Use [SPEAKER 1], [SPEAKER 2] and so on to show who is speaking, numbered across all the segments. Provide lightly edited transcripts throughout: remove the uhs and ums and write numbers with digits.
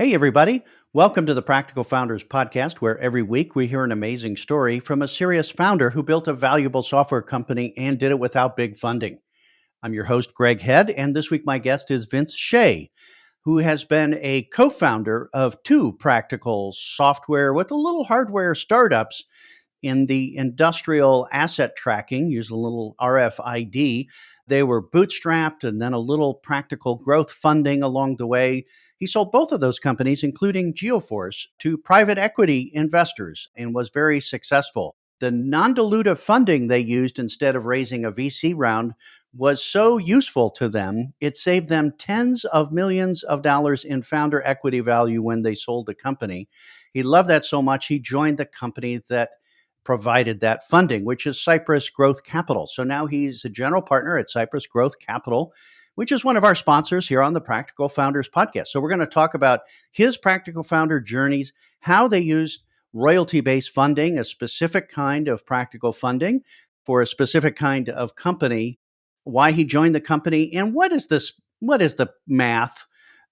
[SPEAKER 1] Hey, everybody. Welcome to the Practical Founders Podcast, where every week we hear an amazing story from a serious founder who built a valuable software company and did it without big funding. I'm your host, Greg Head, and this week my guest is Vince Hsieh, who has been a co-founder of two practical software with a little hardware startups in the industrial asset tracking, using a little RFID. They were bootstrapped and then a little practical growth funding along the way. He sold both of those companies, including Geoforce, to private equity investors and was very successful. The non-dilutive funding they used instead of raising a VC round was so useful to them, it saved them tens of millions of dollars in founder equity value when they sold the company. He loved that so much, he joined the company that provided that funding, which is Cypress Growth Capital. So now he's a general partner at Cypress Growth Capital, which is one of our sponsors here on the Practical Founders Podcast. So we're going to talk about his practical founder journeys, how they used royalty-based funding, a specific kind of practical funding for a specific kind of company, why he joined the company, and what is the math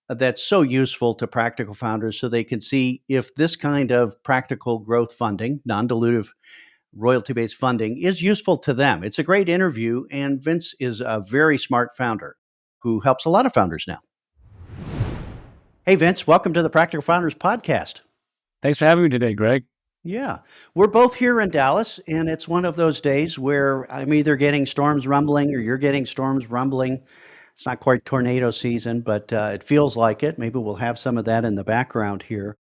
[SPEAKER 1] that's so useful to practical founders so they can see if this kind of practical growth funding, non-dilutive royalty-based funding, is useful to them. It's a great interview, and Vince is a very smart founder who helps a lot of founders now. Hey, Vince, welcome to the Practical Founders Podcast.
[SPEAKER 2] Thanks for having me today, Greg.
[SPEAKER 1] Yeah, we're both here in Dallas, and it's one of those days where I'm either getting storms rumbling or you're getting storms rumbling. It's not quite tornado season, but it feels like it. Maybe we'll have some of that in the background here.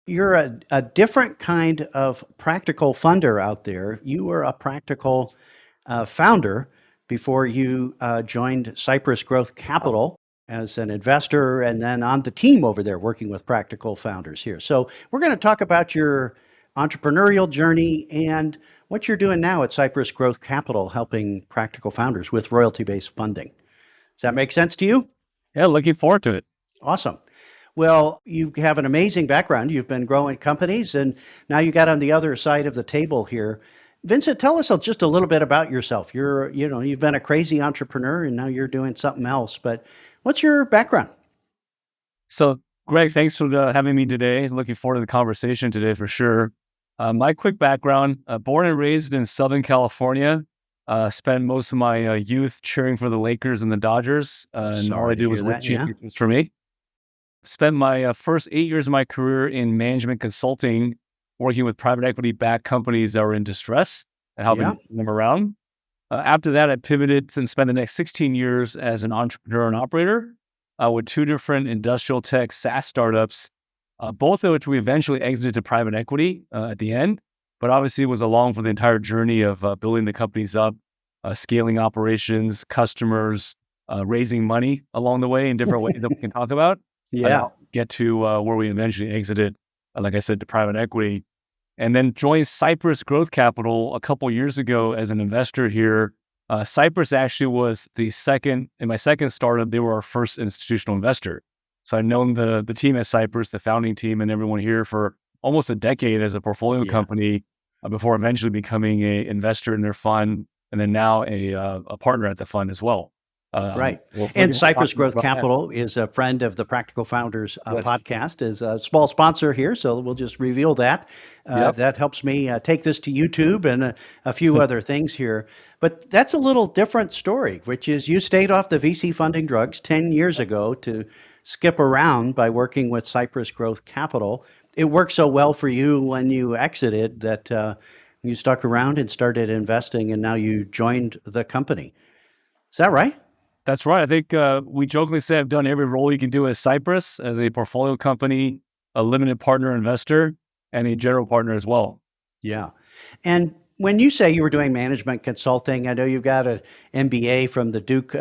[SPEAKER 1] You're a different kind of practical funder out there. You were a practical founder before you joined Cypress Growth Capital as an investor and then on the team over there working with practical founders here. So we're going to talk about your entrepreneurial journey and what you're doing now at Cypress Growth Capital, helping practical founders with royalty-based funding. Does that make sense to you?
[SPEAKER 2] Yeah, looking forward to it.
[SPEAKER 1] Awesome. Well, you have an amazing background. You've been growing companies, and now you got on the other side of the table here. Vincent, tell us just a little bit about yourself. You've been a crazy entrepreneur, and now you're doing something else. But what's your background?
[SPEAKER 2] So, Greg, thanks for having me today. Looking forward to the conversation today for sure. My quick background: born and raised in Southern California. Spent most of my youth cheering for the Lakers and the Dodgers, and all I did was win championships for me. Spent my first 8 years of my career in management consulting, working with private equity-backed companies that were in distress and helping them around. After that, I pivoted and spent the next 16 years as an entrepreneur and operator with two different industrial tech SaaS startups, both of which we eventually exited to private equity at the end. But obviously, it was along for the entire journey of building the companies up, scaling operations, customers, raising money along the way in different ways that we can talk about. Get to where we eventually exited, like I said, to private equity, and then joined Cypress Growth Capital a couple years ago as an investor here. Cypress actually was in my second startup. They were our first institutional investor. So I've known the team at Cypress, the founding team, and everyone here for almost a decade as a portfolio company before eventually becoming an investor in their fund, and then now a partner at the fund as well.
[SPEAKER 1] Right. And Cypress Growth Capital is a friend of the Practical Founders podcast, is a small sponsor here. So we'll just reveal that. That helps me take this to YouTube and a few other things here. But that's a little different story, which is you stayed off the VC funding drugs 10 years ago to skip around by working with Cypress Growth Capital. It worked so well for you when you exited that you stuck around and started investing, and now you joined the company. Is that right?
[SPEAKER 2] That's right. I think we jokingly say I've done every role you can do at Cypress as a portfolio company, a limited partner investor, and a general partner as well.
[SPEAKER 1] Yeah. And when you say you were doing management consulting, I know you've got an MBA from the Duke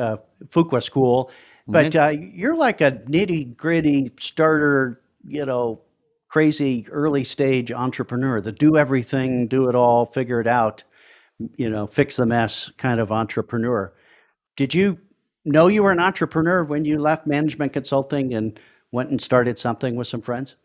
[SPEAKER 1] Fuqua School, but you're like a nitty gritty starter, crazy early stage entrepreneur, the do everything, do it all, figure it out, fix the mess kind of entrepreneur. Did you know you were an entrepreneur when you left management consulting and went and started something with some friends?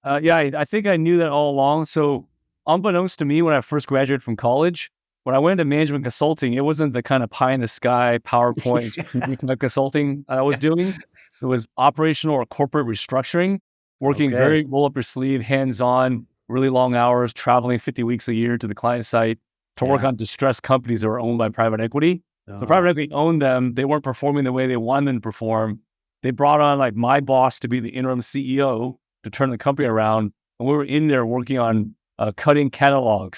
[SPEAKER 2] I think I knew that all along. So unbeknownst to me, when I first graduated from college, when I went into management consulting, it wasn't the kind of pie in the sky PowerPoint consulting I was doing. It was operational or corporate restructuring. working
[SPEAKER 1] Okay.
[SPEAKER 2] very roll up your sleeve, hands-on, really long hours, traveling 50 weeks a year to the client site to work
[SPEAKER 1] Yeah.
[SPEAKER 2] on distressed companies that were owned by private equity. So
[SPEAKER 1] Oh,
[SPEAKER 2] private equity owned them. They weren't performing the way they wanted them to perform. They brought on like my boss to be the interim CEO to turn the company around. And we were in there working on cutting catalog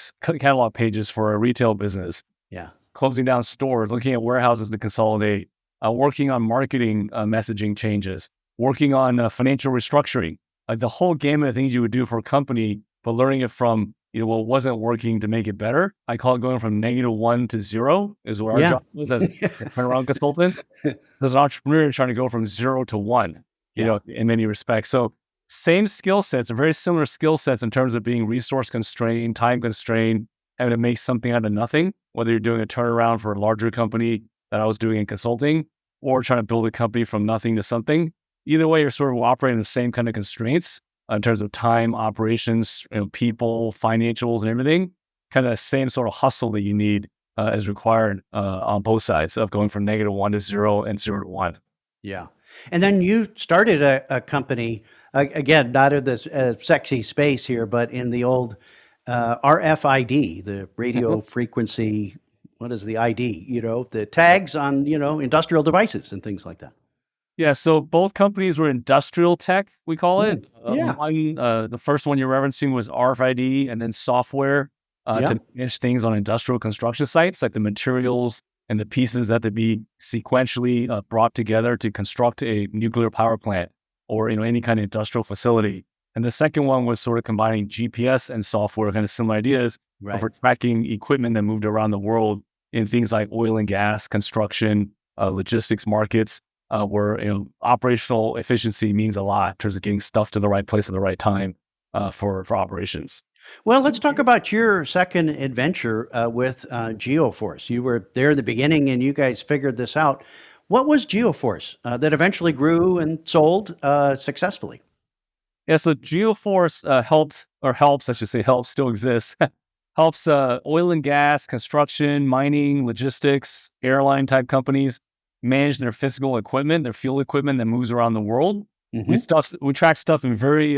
[SPEAKER 2] pages for a retail business,
[SPEAKER 1] yeah.
[SPEAKER 2] closing down stores, looking at warehouses to consolidate, working on marketing messaging changes, working on financial restructuring, like the whole gamut of things you would do for a company, but learning it from what wasn't working to make it better. I call it going from -1 to 0 is what our
[SPEAKER 1] Yeah.
[SPEAKER 2] job was as turnaround consultants. As an entrepreneur, trying to go from 0 to 1,
[SPEAKER 1] Yeah.
[SPEAKER 2] in many respects. So same skill sets, or very similar skill sets in terms of being resource constrained, time constrained, having to make something out of nothing, whether you're doing a turnaround for a larger company that I was doing in consulting, or trying to build a company from nothing to something. Either way, you're sort of operating the same kind of constraints in terms of time, operations, people, financials, and everything. Kind of the same sort of hustle that you need is required on both sides of going from -1 to 0 and 0 to 1.
[SPEAKER 1] Yeah. And then you started a company, again, not in this sexy space here, but in the old RFID, the radio frequency, what is the ID, the tags on, industrial devices and things like that.
[SPEAKER 2] Yeah, so both companies were industrial tech, we call it.
[SPEAKER 1] Yeah.
[SPEAKER 2] The first one you're referencing was RFID, and then software
[SPEAKER 1] Yeah.
[SPEAKER 2] to manage things on industrial construction sites, like the materials and the pieces that to be sequentially brought together to construct a nuclear power plant or any kind of industrial facility. And the second one was sort of combining GPS and software, kind of similar ideas
[SPEAKER 1] Right.
[SPEAKER 2] for tracking equipment that moved around the world in things like oil and gas, construction, logistics markets where operational efficiency means a lot in terms of getting stuff to the right place at the right time for operations.
[SPEAKER 1] Well, let's talk about your second adventure with Geoforce. You were there in the beginning and you guys figured this out. What was Geoforce that eventually grew and sold successfully?
[SPEAKER 2] Yeah, so Geoforce helps, I should say, helps, still exists, helps oil and gas, construction, mining, logistics, airline type companies manage their physical equipment, their fuel equipment that moves around the world.
[SPEAKER 1] Hmm.
[SPEAKER 2] We track stuff in very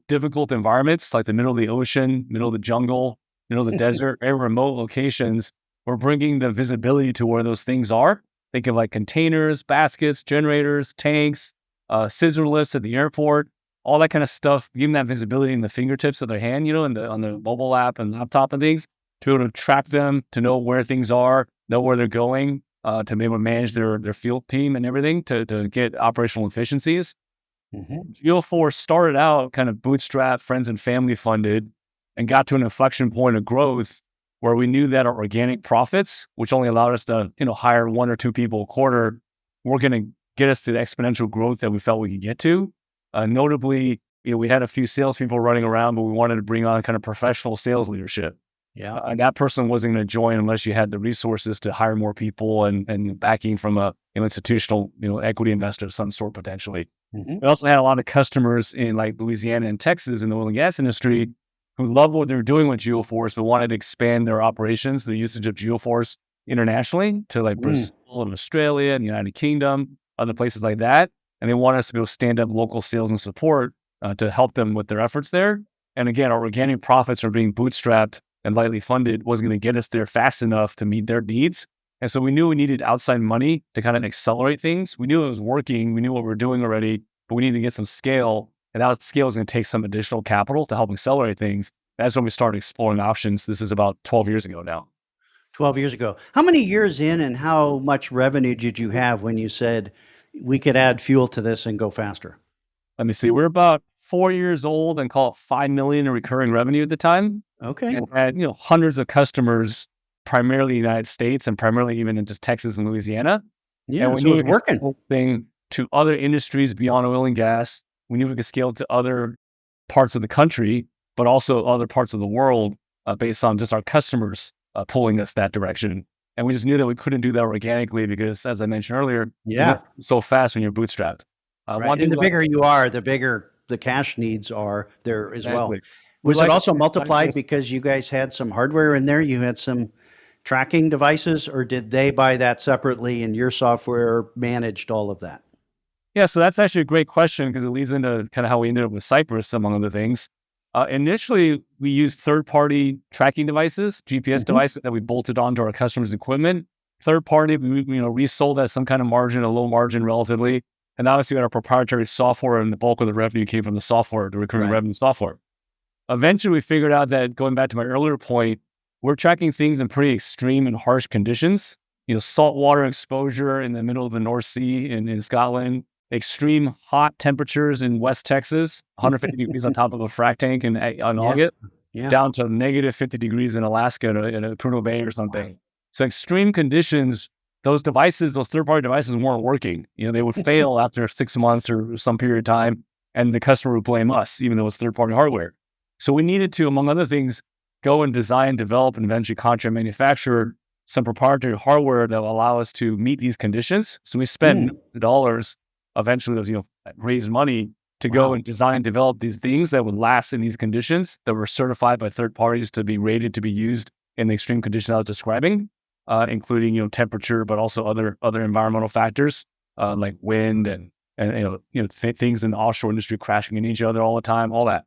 [SPEAKER 2] difficult environments, like the middle of the ocean, middle of the jungle, middle of the desert, very remote locations. We're bringing the visibility to where those things are. Think of like containers, baskets, generators, tanks, scissor lifts at the airport, all that kind of stuff. Give them that visibility in the fingertips of their hand, on the mobile app and laptop and things, to be able to track them, to know where things are, know where they're going, to be able to manage their field team and everything to get operational efficiencies.
[SPEAKER 1] Hmm.
[SPEAKER 2] Geoforce started out kind of bootstrap, friends and family funded, and got to an inflection point of growth where we knew that our organic profits, which only allowed us to hire 1 or 2 people a quarter, were going to get us to the exponential growth that we felt we could get to. Notably, we had a few salespeople running around, but we wanted to bring on kind of professional sales leadership.
[SPEAKER 1] Yeah.
[SPEAKER 2] And that person wasn't going to join unless you had the resources to hire more people and backing from a institutional equity investor of some sort potentially.
[SPEAKER 1] Hmm.
[SPEAKER 2] We also had a lot of customers in like Louisiana and Texas in the oil and gas industry who loved what they were doing with Geoforce, but wanted to expand their operations, their usage of Geoforce internationally to like Brazil and Australia and the United Kingdom, other places like that. And they wanted us to go stand up local sales and support to help them with their efforts there. And again, our organic profits are being bootstrapped and lightly funded wasn't going to get us there fast enough to meet their needs. And so we knew we needed outside money to kind of accelerate things. We knew it was working. We knew what we were doing already, but we needed to get some scale. And that scale is going to take some additional capital to help accelerate things. That's when we started exploring options. This is about 12 years ago now.
[SPEAKER 1] 12 years ago. How many years in and how much revenue did you have when you said we could add fuel to this and go faster?
[SPEAKER 2] Let me see. We're about 4 years old and call it 5 million in recurring revenue at the time.
[SPEAKER 1] Okay.
[SPEAKER 2] And had, hundreds of customers, primarily the United States and primarily even in just Texas and Louisiana.
[SPEAKER 1] Yeah,
[SPEAKER 2] And we
[SPEAKER 1] so
[SPEAKER 2] knew
[SPEAKER 1] it's
[SPEAKER 2] we could
[SPEAKER 1] working.
[SPEAKER 2] scale thing to other industries beyond oil and gas. We knew we could scale to other parts of the country, but also other parts of the world based on just our customers pulling us that direction. And we just knew that we couldn't do that organically because, as I mentioned earlier,
[SPEAKER 1] Yeah.
[SPEAKER 2] so fast when you're bootstrapped.
[SPEAKER 1] Right. And the bigger you are, the bigger the cash needs are there as well.
[SPEAKER 2] Exactly.
[SPEAKER 1] Was it also multiplied because you guys had some hardware in there? You had some tracking devices, or did they buy that separately and your software managed all of that?
[SPEAKER 2] Yeah, so that's actually a great question because it leads into kind of how we ended up with Cypress, among other things. Initially, we used third-party tracking devices, GPS
[SPEAKER 1] Hmm.
[SPEAKER 2] devices that we bolted onto our customers' equipment. Third-party, we resold at some kind of margin, a low margin relatively. And obviously, we had our proprietary software, and the bulk of the revenue came from the software, the recurring
[SPEAKER 1] Right.
[SPEAKER 2] revenue software. Eventually, we figured out that, going back to my earlier point, we're tracking things in pretty extreme and harsh conditions. Saltwater exposure in the middle of the North Sea in Scotland, extreme hot temperatures in West Texas, 150 degrees on top of a frac tank on
[SPEAKER 1] Yeah.
[SPEAKER 2] August,
[SPEAKER 1] Yeah.
[SPEAKER 2] down to negative 50 degrees in Alaska in a Prudhoe Bay or something. So extreme conditions, those third-party devices weren't working. They would fail after 6 months or some period of time, and the customer would blame us, even though it's third-party hardware. So we needed to, among other things, go and design, develop, and eventually contract manufacture some proprietary hardware that will allow us to meet these conditions. So we spent millions of dollars, eventually, raised money to go
[SPEAKER 1] Wow.
[SPEAKER 2] and design, develop these things that would last in these conditions, that were certified by third parties to be rated to be used in the extreme conditions I was describing, including temperature, but also other environmental factors like wind and things in the offshore industry crashing into each other all the time, all that.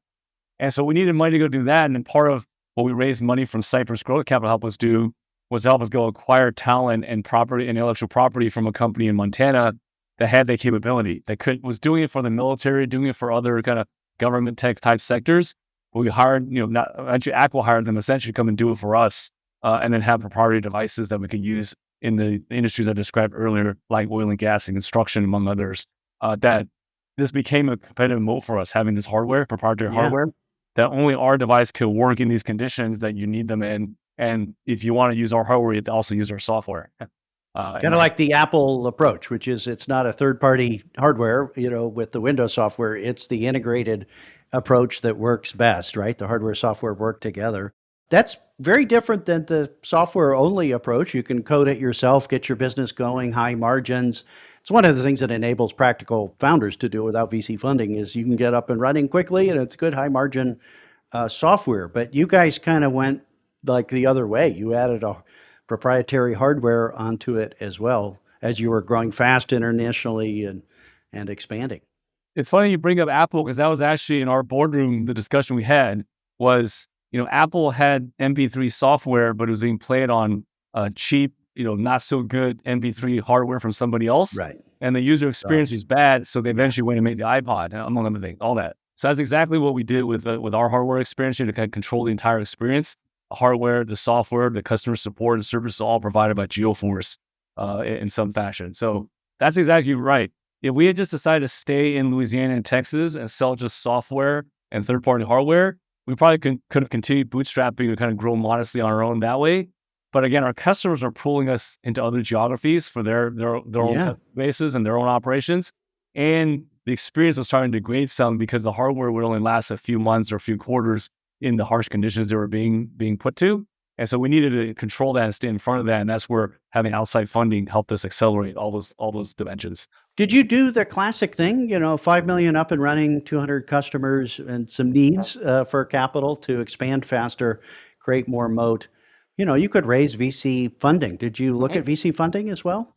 [SPEAKER 2] And so we needed money to go do that. And then part of what we raised money from Cypress Growth Capital help us do was help us go acquire talent and property and intellectual property from a company in Montana that had that capability, was doing it for the military, doing it for other kind of government tech type sectors. But we hired, actually Aqua hired them essentially to come and do it for us, and then have proprietary devices that we could use in the industries I described earlier, like oil and gas and construction, among others. That this became a competitive moat for us, having this proprietary
[SPEAKER 1] Yeah.
[SPEAKER 2] hardware, that only our device could work in these conditions that you need them in. And if you want to use our hardware, you have to also use our software.
[SPEAKER 1] Kind of like the Apple approach, which is it's not a third-party hardware, with the Windows software. It's the integrated approach that works best, right? The hardware, software work together. That's very different than the software-only approach. You can code it yourself, get your business going, high margins. It's one of the things that enables practical founders to do it without VC funding is you can get up and running quickly, and it's good high margin software. But you guys kind of went like the other way. You added a proprietary hardware onto it as well as you were growing fast internationally and expanding.
[SPEAKER 2] It's funny you bring up Apple, because that was actually in our boardroom. The discussion we had was, Apple had MP3 software, but it was being played on cheap, not so good MP3 hardware from somebody else.
[SPEAKER 1] Right.
[SPEAKER 2] And the user experience was bad. So they eventually went and made the iPod, among other things, all that. So that's exactly what we did with our hardware experience, to kind of control the entire experience. The hardware, the software, the customer support and services, all provided by Geoforce in some fashion. So that's exactly right. If we had just decided to stay in Louisiana and Texas and sell just software and third-party hardware, we probably could have continued bootstrapping and kind of grow modestly on our own that way. But again, our customers are pulling us into other geographies for their own bases and their own operations. And the experience was starting to degrade some because the hardware would only last a few months or a few quarters in the harsh conditions they were being put to. And so we needed to control that and stay in front of that. And that's where having outside funding helped us accelerate all those dimensions.
[SPEAKER 1] Did you do the classic thing, $5 million up and running, 200 customers and some needs for capital to expand faster, create more moat? You could raise VC funding. Did you look at VC funding as well?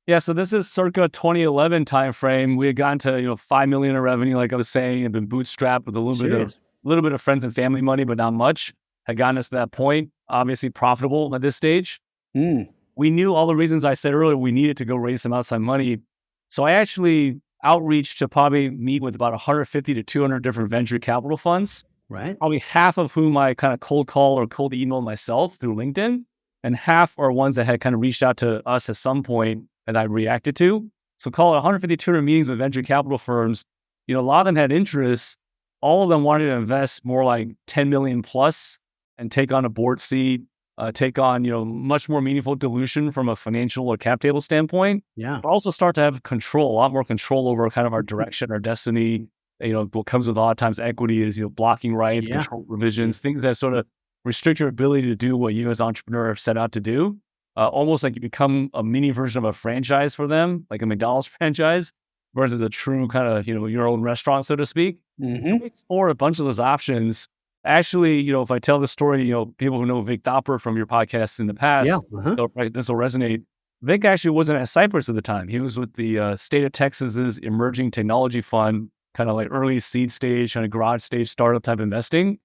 [SPEAKER 2] Yeah, so this is circa 2011 timeframe. We had gotten to $5 million in revenue, like I was saying, and been bootstrapped with a little bit of friends and family money, but not much. Had gotten us to that point. Obviously profitable at this stage. We knew all the reasons I said earlier. We needed to go raise some outside money. So I actually outreached to probably meet with about 150 to 200 different venture capital funds.
[SPEAKER 1] Right.
[SPEAKER 2] Probably half of whom I kind of cold call or cold email myself through LinkedIn, and half are ones that had kind of reached out to us at some point that I reacted to. So call it 150, 200 meetings with venture capital firms. A lot of them had interest. All of them wanted to invest more like 10 million plus and take on a board seat, take on, much more meaningful dilution from a financial or cap table standpoint.
[SPEAKER 1] Yeah.
[SPEAKER 2] But also start to have a lot more control over kind of our direction, our destiny. What comes with a lot of times equity is, blocking rights, control provisions, things that sort of restrict your ability to do what you as an entrepreneur have set out to do. Almost like you become a mini version of a franchise for them, like a McDonald's franchise, versus a true kind of, your own restaurant, so to speak. So we explored a bunch of those options. Actually, if I tell the story, people who know Vic Dopper from your podcast in the past, this will resonate. Vic actually wasn't at Cypress at the time. He was with the state of Texas's emerging technology fund, kind of like early seed stage, kind of garage stage startup type investing.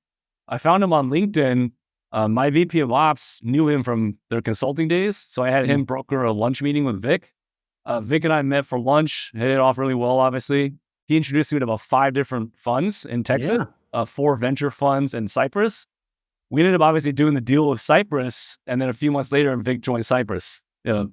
[SPEAKER 2] I found him on LinkedIn. My VP of Ops knew him from their consulting days. So I had him broker a lunch meeting with Vic. Vic and I met for lunch, hit it off really well, obviously. He introduced me to about 5 different funds in Texas, 4 venture funds in Cyprus. We ended up obviously doing the deal with Cyprus. And then a few months later, Vic joined Cyprus.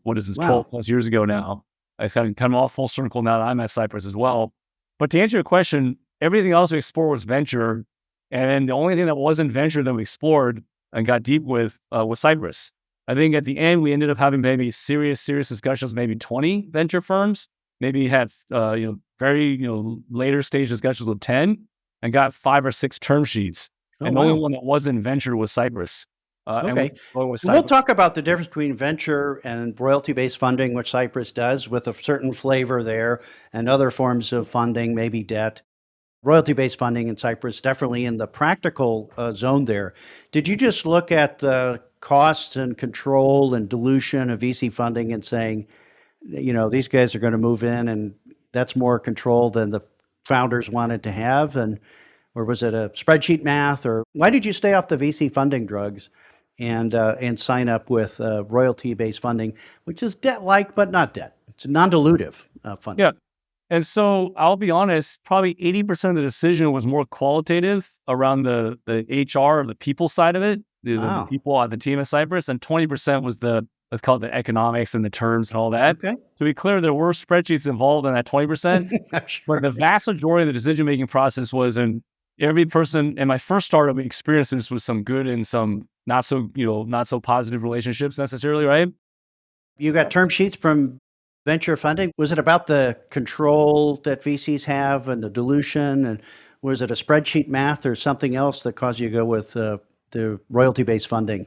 [SPEAKER 2] What is this, 12 plus years ago now? I kind of come all full circle now that I'm at Cyprus as well. But to answer your question, everything else we explored was venture. And the only thing that wasn't venture that we explored and got deep with was Cyprus. I think at the end, we ended up having maybe serious discussions, maybe 20 venture firms, maybe had, very, later stage discussions with 10 and got 5 or 6 term sheets. And the only one that wasn't venture was Cyprus.
[SPEAKER 1] Okay. We'll talk about the difference between venture and royalty-based funding, which Cypress does with a certain flavor there, and other forms of funding, maybe debt. Royalty-based funding in Cypress, definitely in the practical zone there. Did you just look at the costs and control and dilution of VC funding and saying, these guys are going to move in and that's more control than the founders wanted to have? Or was it a spreadsheet math? Or why did you stay off the VC funding drugs and sign up with royalty-based funding, which is debt-like but not debt? It's non-dilutive funding.
[SPEAKER 2] Yeah. And so I'll be honest, probably 80% of the decision was more qualitative around the HR, the people side of it, the people on the team at Cypress, and 20% was let's call it the economics and the terms and all that.
[SPEAKER 1] Okay.
[SPEAKER 2] To be clear, there were spreadsheets involved in that 20%,
[SPEAKER 1] sure.
[SPEAKER 2] But the vast majority of the decision-making process was in every person. In my first startup, we experienced this with some good and some not so positive relationships necessarily, right?
[SPEAKER 1] You got term sheets from venture funding. Was it about the control that VCs have and the dilution? And was it a spreadsheet math or something else that caused you to go with the royalty-based funding,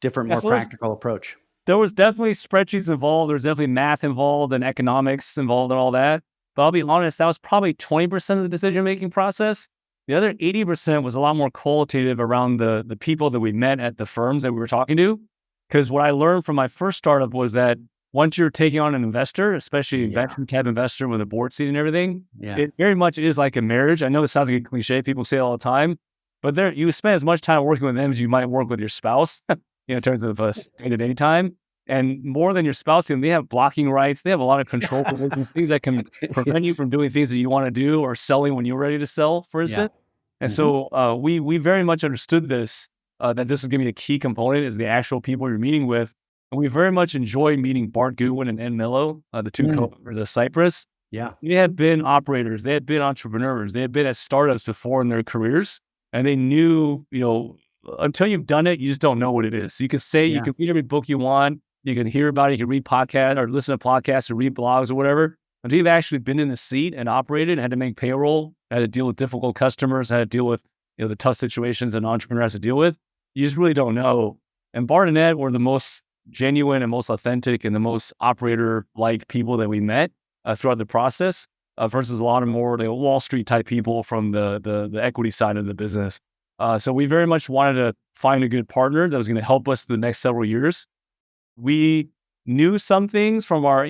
[SPEAKER 1] more practical approach?
[SPEAKER 2] There was definitely spreadsheets involved. There's definitely math involved and economics involved and all that. But I'll be honest, that was probably 20% of the decision-making process. The other 80% was a lot more qualitative around the people that we met at the firms that we were talking to. Because what I learned from my first startup was that once you're taking on an investor, especially a venture type investor with a board seat and everything, it very much is like a marriage. I know this sounds like a cliche. People say it all the time, but you spend as much time working with them as you might work with your spouse, in terms of day-to-day time. And more than your spouse, they have blocking rights. They have a lot of control for things that can prevent you from doing things that you want to do or selling when you're ready to sell, for instance. And so we very much understood this, that this was going to be a key component is the actual people you're meeting with. And we very much enjoyed meeting Bart Goodwin and Ed Mello, the 2 co-founders of Cypress.
[SPEAKER 1] Yeah.
[SPEAKER 2] They had been operators. They had been entrepreneurs. They had been at startups before in their careers. And they knew, until you've done it, you just don't know what it is. So you can say, you can read every book you want. You can hear about it. You can read podcasts or listen to podcasts or read blogs or whatever. Until you've actually been in the seat and operated, had to make payroll, had to deal with difficult customers, had to deal with the tough situations an entrepreneur has to deal with, you just really don't know. And Bart and Ed were the most genuine and most authentic and the most operator-like people that we met throughout the process versus a lot of more Wall Street type people from the equity side of the business. So we very much wanted to find a good partner that was going to help us the next several years. We knew some things from our,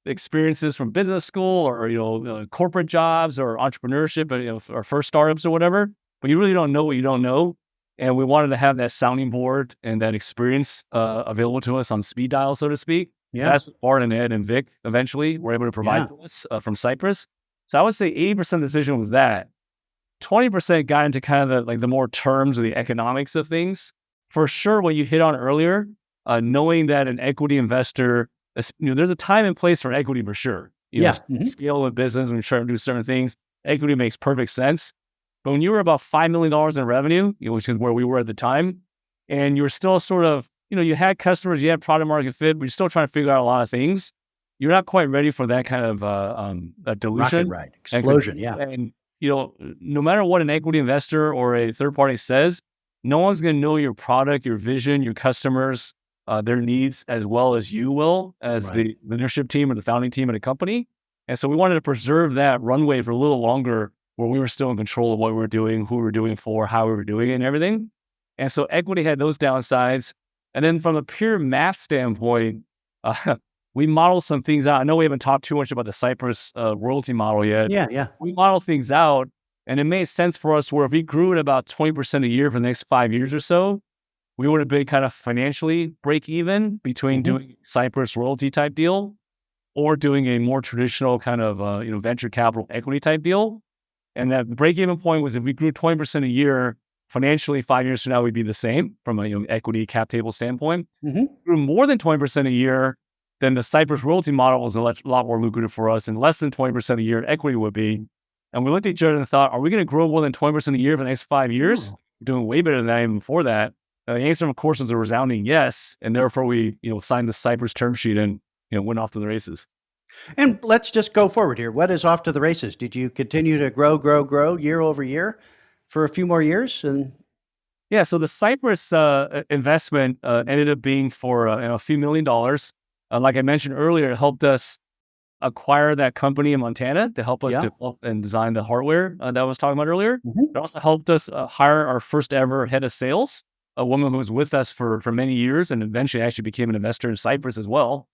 [SPEAKER 2] experiences from business school or, corporate jobs or entrepreneurship, our first startups or whatever, but you really don't know what you don't know. And we wanted to have that sounding board and that experience available to us on speed dial, so to speak. Yeah. That's what Bart and Ed and Vic eventually were able to provide to us from Cypress. So I would say 80% of the decision was that. 20% got into kind of the more terms of the economics of things. For sure, what you hit on earlier, knowing that an equity investor, there's a time and place for equity for sure. Scale of business, when you're trying to do certain things, equity makes perfect sense. But when you were about $5 million in revenue, which is where we were at the time, and you're still sort of, you had customers, you had product market fit, but you're still trying to figure out a lot of things. You're not quite ready for that kind of dilution.
[SPEAKER 1] Rocket ride, explosion,
[SPEAKER 2] And, no matter what an equity investor or a third party says, no one's going to know your product, your vision, your customers, their needs as well as you will, as the leadership team or the founding team of the company. And so we wanted to preserve that runway for a little longer where we were still in control of what we were doing, who we were doing for, how we were doing it and everything. And so equity had those downsides. And then from a pure math standpoint, we model some things out. I know we haven't talked too much about the Cypress royalty model yet.
[SPEAKER 1] Yeah, yeah.
[SPEAKER 2] We model things out, and it made sense for us where if we grew at about 20% a year for the next 5 years or so, we would have been kind of financially break even between doing Cypress royalty type deal or doing a more traditional kind of venture capital equity type deal. And that break even point was if we grew 20% a year financially, 5 years from now we'd be the same from a equity cap table standpoint. Grew more than 20% a year, then the Cypress royalty model was a lot more lucrative for us, and less than 20% a year equity would be. And we looked at each other and thought, are we going to grow more than 20% a year for the next 5 years? We're doing way better than that even before that. The answer, of course, was a resounding yes, and therefore we signed the Cypress term sheet and went off to the races.
[SPEAKER 1] And let's just go forward here. What is off to the races? Did you continue to grow year over year for a few more years? And
[SPEAKER 2] yeah, so the Cypress investment ended up being for a few $1,000,000. Like I mentioned earlier, it helped us acquire that company in Montana to help us develop and design the hardware that I was talking about earlier. It also helped us hire our first ever head of sales, a woman who was with us for many years and eventually actually became an investor in Cypress as well.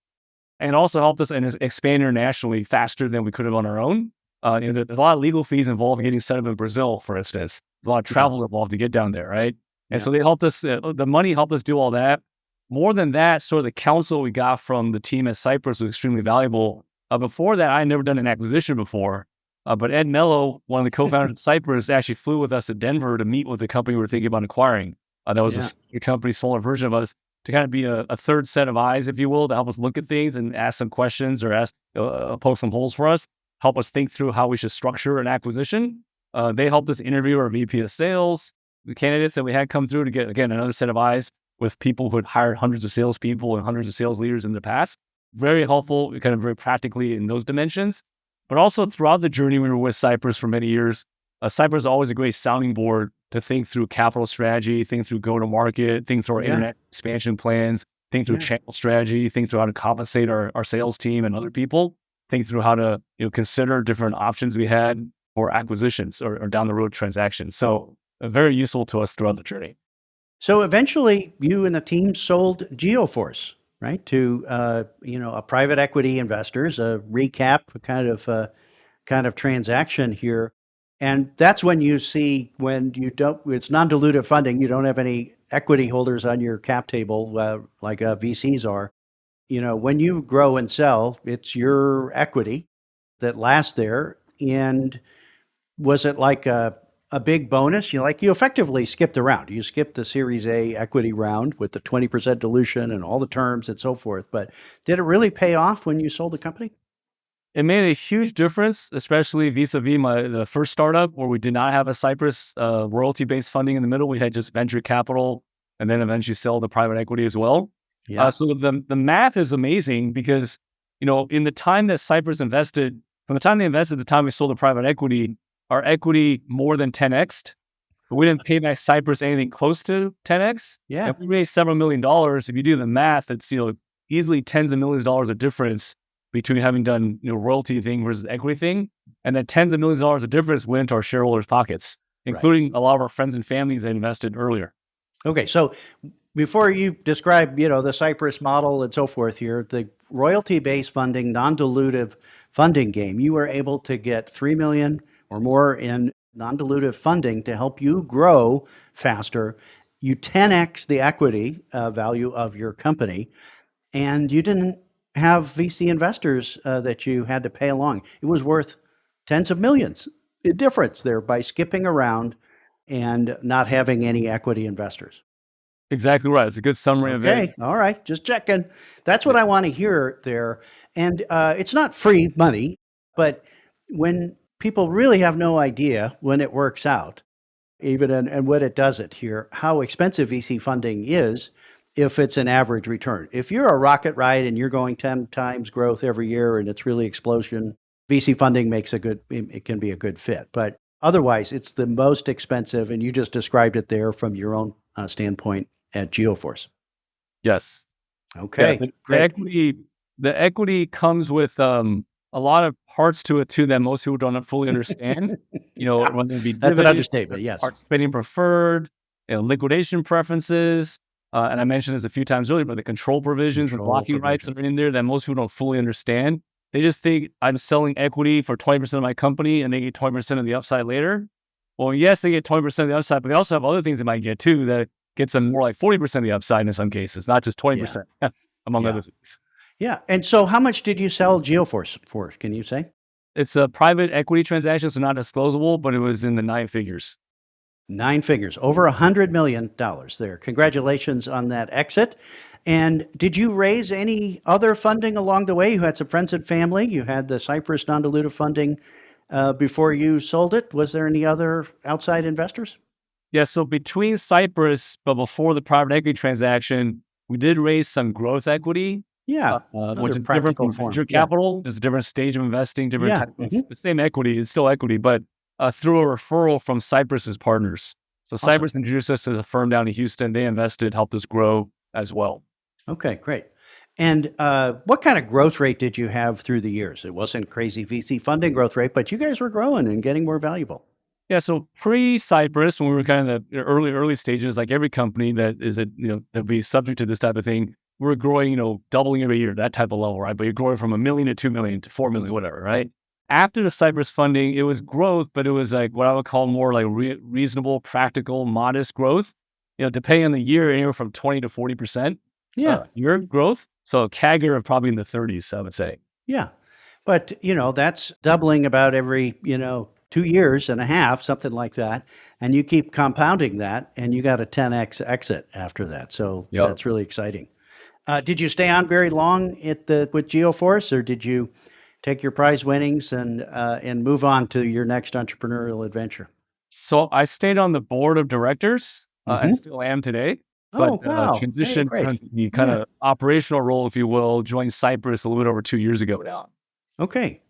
[SPEAKER 2] And also helped us expand internationally faster than we could have on our own. There's a lot of legal fees involved in getting set up in Brazil, for instance. There's a lot of travel involved to get down there, right? And so they helped us, the money helped us do all that. More than that, sort of the counsel we got from the team at Cypress was extremely valuable. Before that, I had never done an acquisition before. But Ed Mello, one of the co-founders of Cypress, actually flew with us to Denver to meet with the company we were thinking about acquiring. That was a company, smaller version of us, to kind of be a third set of eyes, if you will, to help us look at things and ask some questions or poke some holes for us, help us think through how we should structure an acquisition. They helped us interview our VP of sales, the candidates that we had come through to get, again, another set of eyes with people who had hired hundreds of salespeople and hundreds of sales leaders in the past. Very helpful, kind of very practically in those dimensions. But also throughout the journey, we were with Cypress for many years. Cypress is always a great sounding board to think through capital strategy, think through go-to-market, think through our internet expansion plans, think through channel strategy, think through how to compensate our sales team and other people, think through how to consider different options we had for acquisitions or down the road transactions. So very useful to us throughout the journey.
[SPEAKER 1] So eventually you and the team sold Geoforce, right, to a private equity investors, a recap kind of transaction here. And that's when you see it's non-dilutive funding, you don't have any equity holders on your cap table like VCs are. When you grow and sell, it's your equity that lasts there. And was it like a big bonus? You effectively skipped around. You skipped the Series A equity round with the 20% dilution and all the terms and so forth. But did it really pay off when you sold the company?
[SPEAKER 2] It made a huge difference, especially vis-a-vis the first startup where we did not have a Cypress royalty-based funding in the middle. We had just venture capital and then eventually sell the private equity as well. So the math is amazing because, in the time that Cypress invested, from the time they invested to the time we sold the private equity, our equity more than 10x'd. But we didn't pay back Cypress anything close to 10x.
[SPEAKER 1] Yeah.
[SPEAKER 2] And we raised several $1,000,000. If you do the math, it's easily tens of millions of dollars of difference between having done royalty thing versus equity thing, and then tens of millions of dollars of difference went into our shareholders' pockets, including a lot of our friends and families that invested earlier.
[SPEAKER 1] Okay, so before you describe, the Cypress model and so forth here, the royalty-based funding, non-dilutive funding game, you were able to get $3 million or more in non-dilutive funding to help you grow faster. You 10x the equity value of your company, and you didn't have VC investors that you had to pay along. It was worth tens of millions in difference there by skipping around and not having any equity investors.
[SPEAKER 2] Exactly right. It's a good summary of it.
[SPEAKER 1] Okay, all right, just checking. That's what I want to hear there. And it's not free money, but when people really have no idea when it works out, even and when it doesn't here, how expensive VC funding is, if it's an average return. If you're a rocket ride and you're going 10 times growth every year and it's really explosion, VC funding it can be a good fit. But otherwise, it's the most expensive, and you just described it there from your own standpoint at Geoforce.
[SPEAKER 2] Yes.
[SPEAKER 1] Okay.
[SPEAKER 2] Yeah,
[SPEAKER 1] great.
[SPEAKER 2] the equity comes with a lot of parts to it too that most people don't fully understand. When they be
[SPEAKER 1] That's an understatement. Yes.
[SPEAKER 2] participating preferred, liquidation preferences. And I mentioned this a few times earlier, but the control provisions and
[SPEAKER 1] Control
[SPEAKER 2] blocking rights
[SPEAKER 1] provisions.
[SPEAKER 2] that are in there that most people don't fully understand. They just think I'm selling equity for 20% of my company and they get 20% of the upside later. Well, yes, they get 20% of the upside, but they also have other things they might get too that gets them more like 40% of the upside in some cases, not just
[SPEAKER 1] Yeah.
[SPEAKER 2] 20%, among
[SPEAKER 1] Yeah.
[SPEAKER 2] other things.
[SPEAKER 1] Yeah. And so how much did you sell Geoforce for? Can you say?
[SPEAKER 2] It's a private equity transaction, so not disclosable, but it was in the 9 figures.
[SPEAKER 1] 9 figures, over $100 million there. Congratulations on that exit. And did you raise any other funding along the way? You had some friends and family. You had the Cypress non-dilutive funding before you sold it. Was there any other outside investors?
[SPEAKER 2] Yeah, so between Cypress, but before the private equity transaction, we did raise some growth equity,
[SPEAKER 1] Yeah,
[SPEAKER 2] which
[SPEAKER 1] another
[SPEAKER 2] is different
[SPEAKER 1] practical
[SPEAKER 2] from
[SPEAKER 1] form.
[SPEAKER 2] venture
[SPEAKER 1] Yeah,
[SPEAKER 2] capital. It's a different stage of investing, different
[SPEAKER 1] yeah.
[SPEAKER 2] type of the same equity. It's still equity, but through a referral from Cypress's partners. So
[SPEAKER 1] Awesome.
[SPEAKER 2] Cypress introduced us to a firm down in Houston. They invested, helped us grow as well.
[SPEAKER 1] Okay, great. And what kind of growth rate did you have through the years? It wasn't crazy VC funding growth rate, but you guys were growing and getting more valuable.
[SPEAKER 2] Yeah, so pre-Cypress, when we were kind of the early stages, like every company that is that be subject to this type of thing, we're growing, doubling every year, that type of level, right? But you're growing from $1 million to 2 million to 4 million, whatever, right? After the Cypress funding, it was growth, but it was like what I would call more like reasonable, practical, modest growth. Depending on the year, anywhere from 20 to 40%
[SPEAKER 1] Yeah,
[SPEAKER 2] year growth. So a CAGR of probably in the 30s, I would say.
[SPEAKER 1] yeah. But, that's doubling about every, 2 years and a half, something like that. And you keep compounding that and you got a 10x exit after that. So
[SPEAKER 2] Yep.
[SPEAKER 1] that's really exciting. Did you stay on very long with Geoforce, or did you take your prize winnings and move on to your next entrepreneurial adventure?
[SPEAKER 2] So I stayed on the board of directors and
[SPEAKER 1] Hmm.
[SPEAKER 2] still am today, but
[SPEAKER 1] Oh, wow. Hey,
[SPEAKER 2] transitioned
[SPEAKER 1] great.
[SPEAKER 2] from the kind
[SPEAKER 1] Yeah.
[SPEAKER 2] of operational role, if you will, joined Cypress a little bit over 2 years ago now.
[SPEAKER 1] Okay.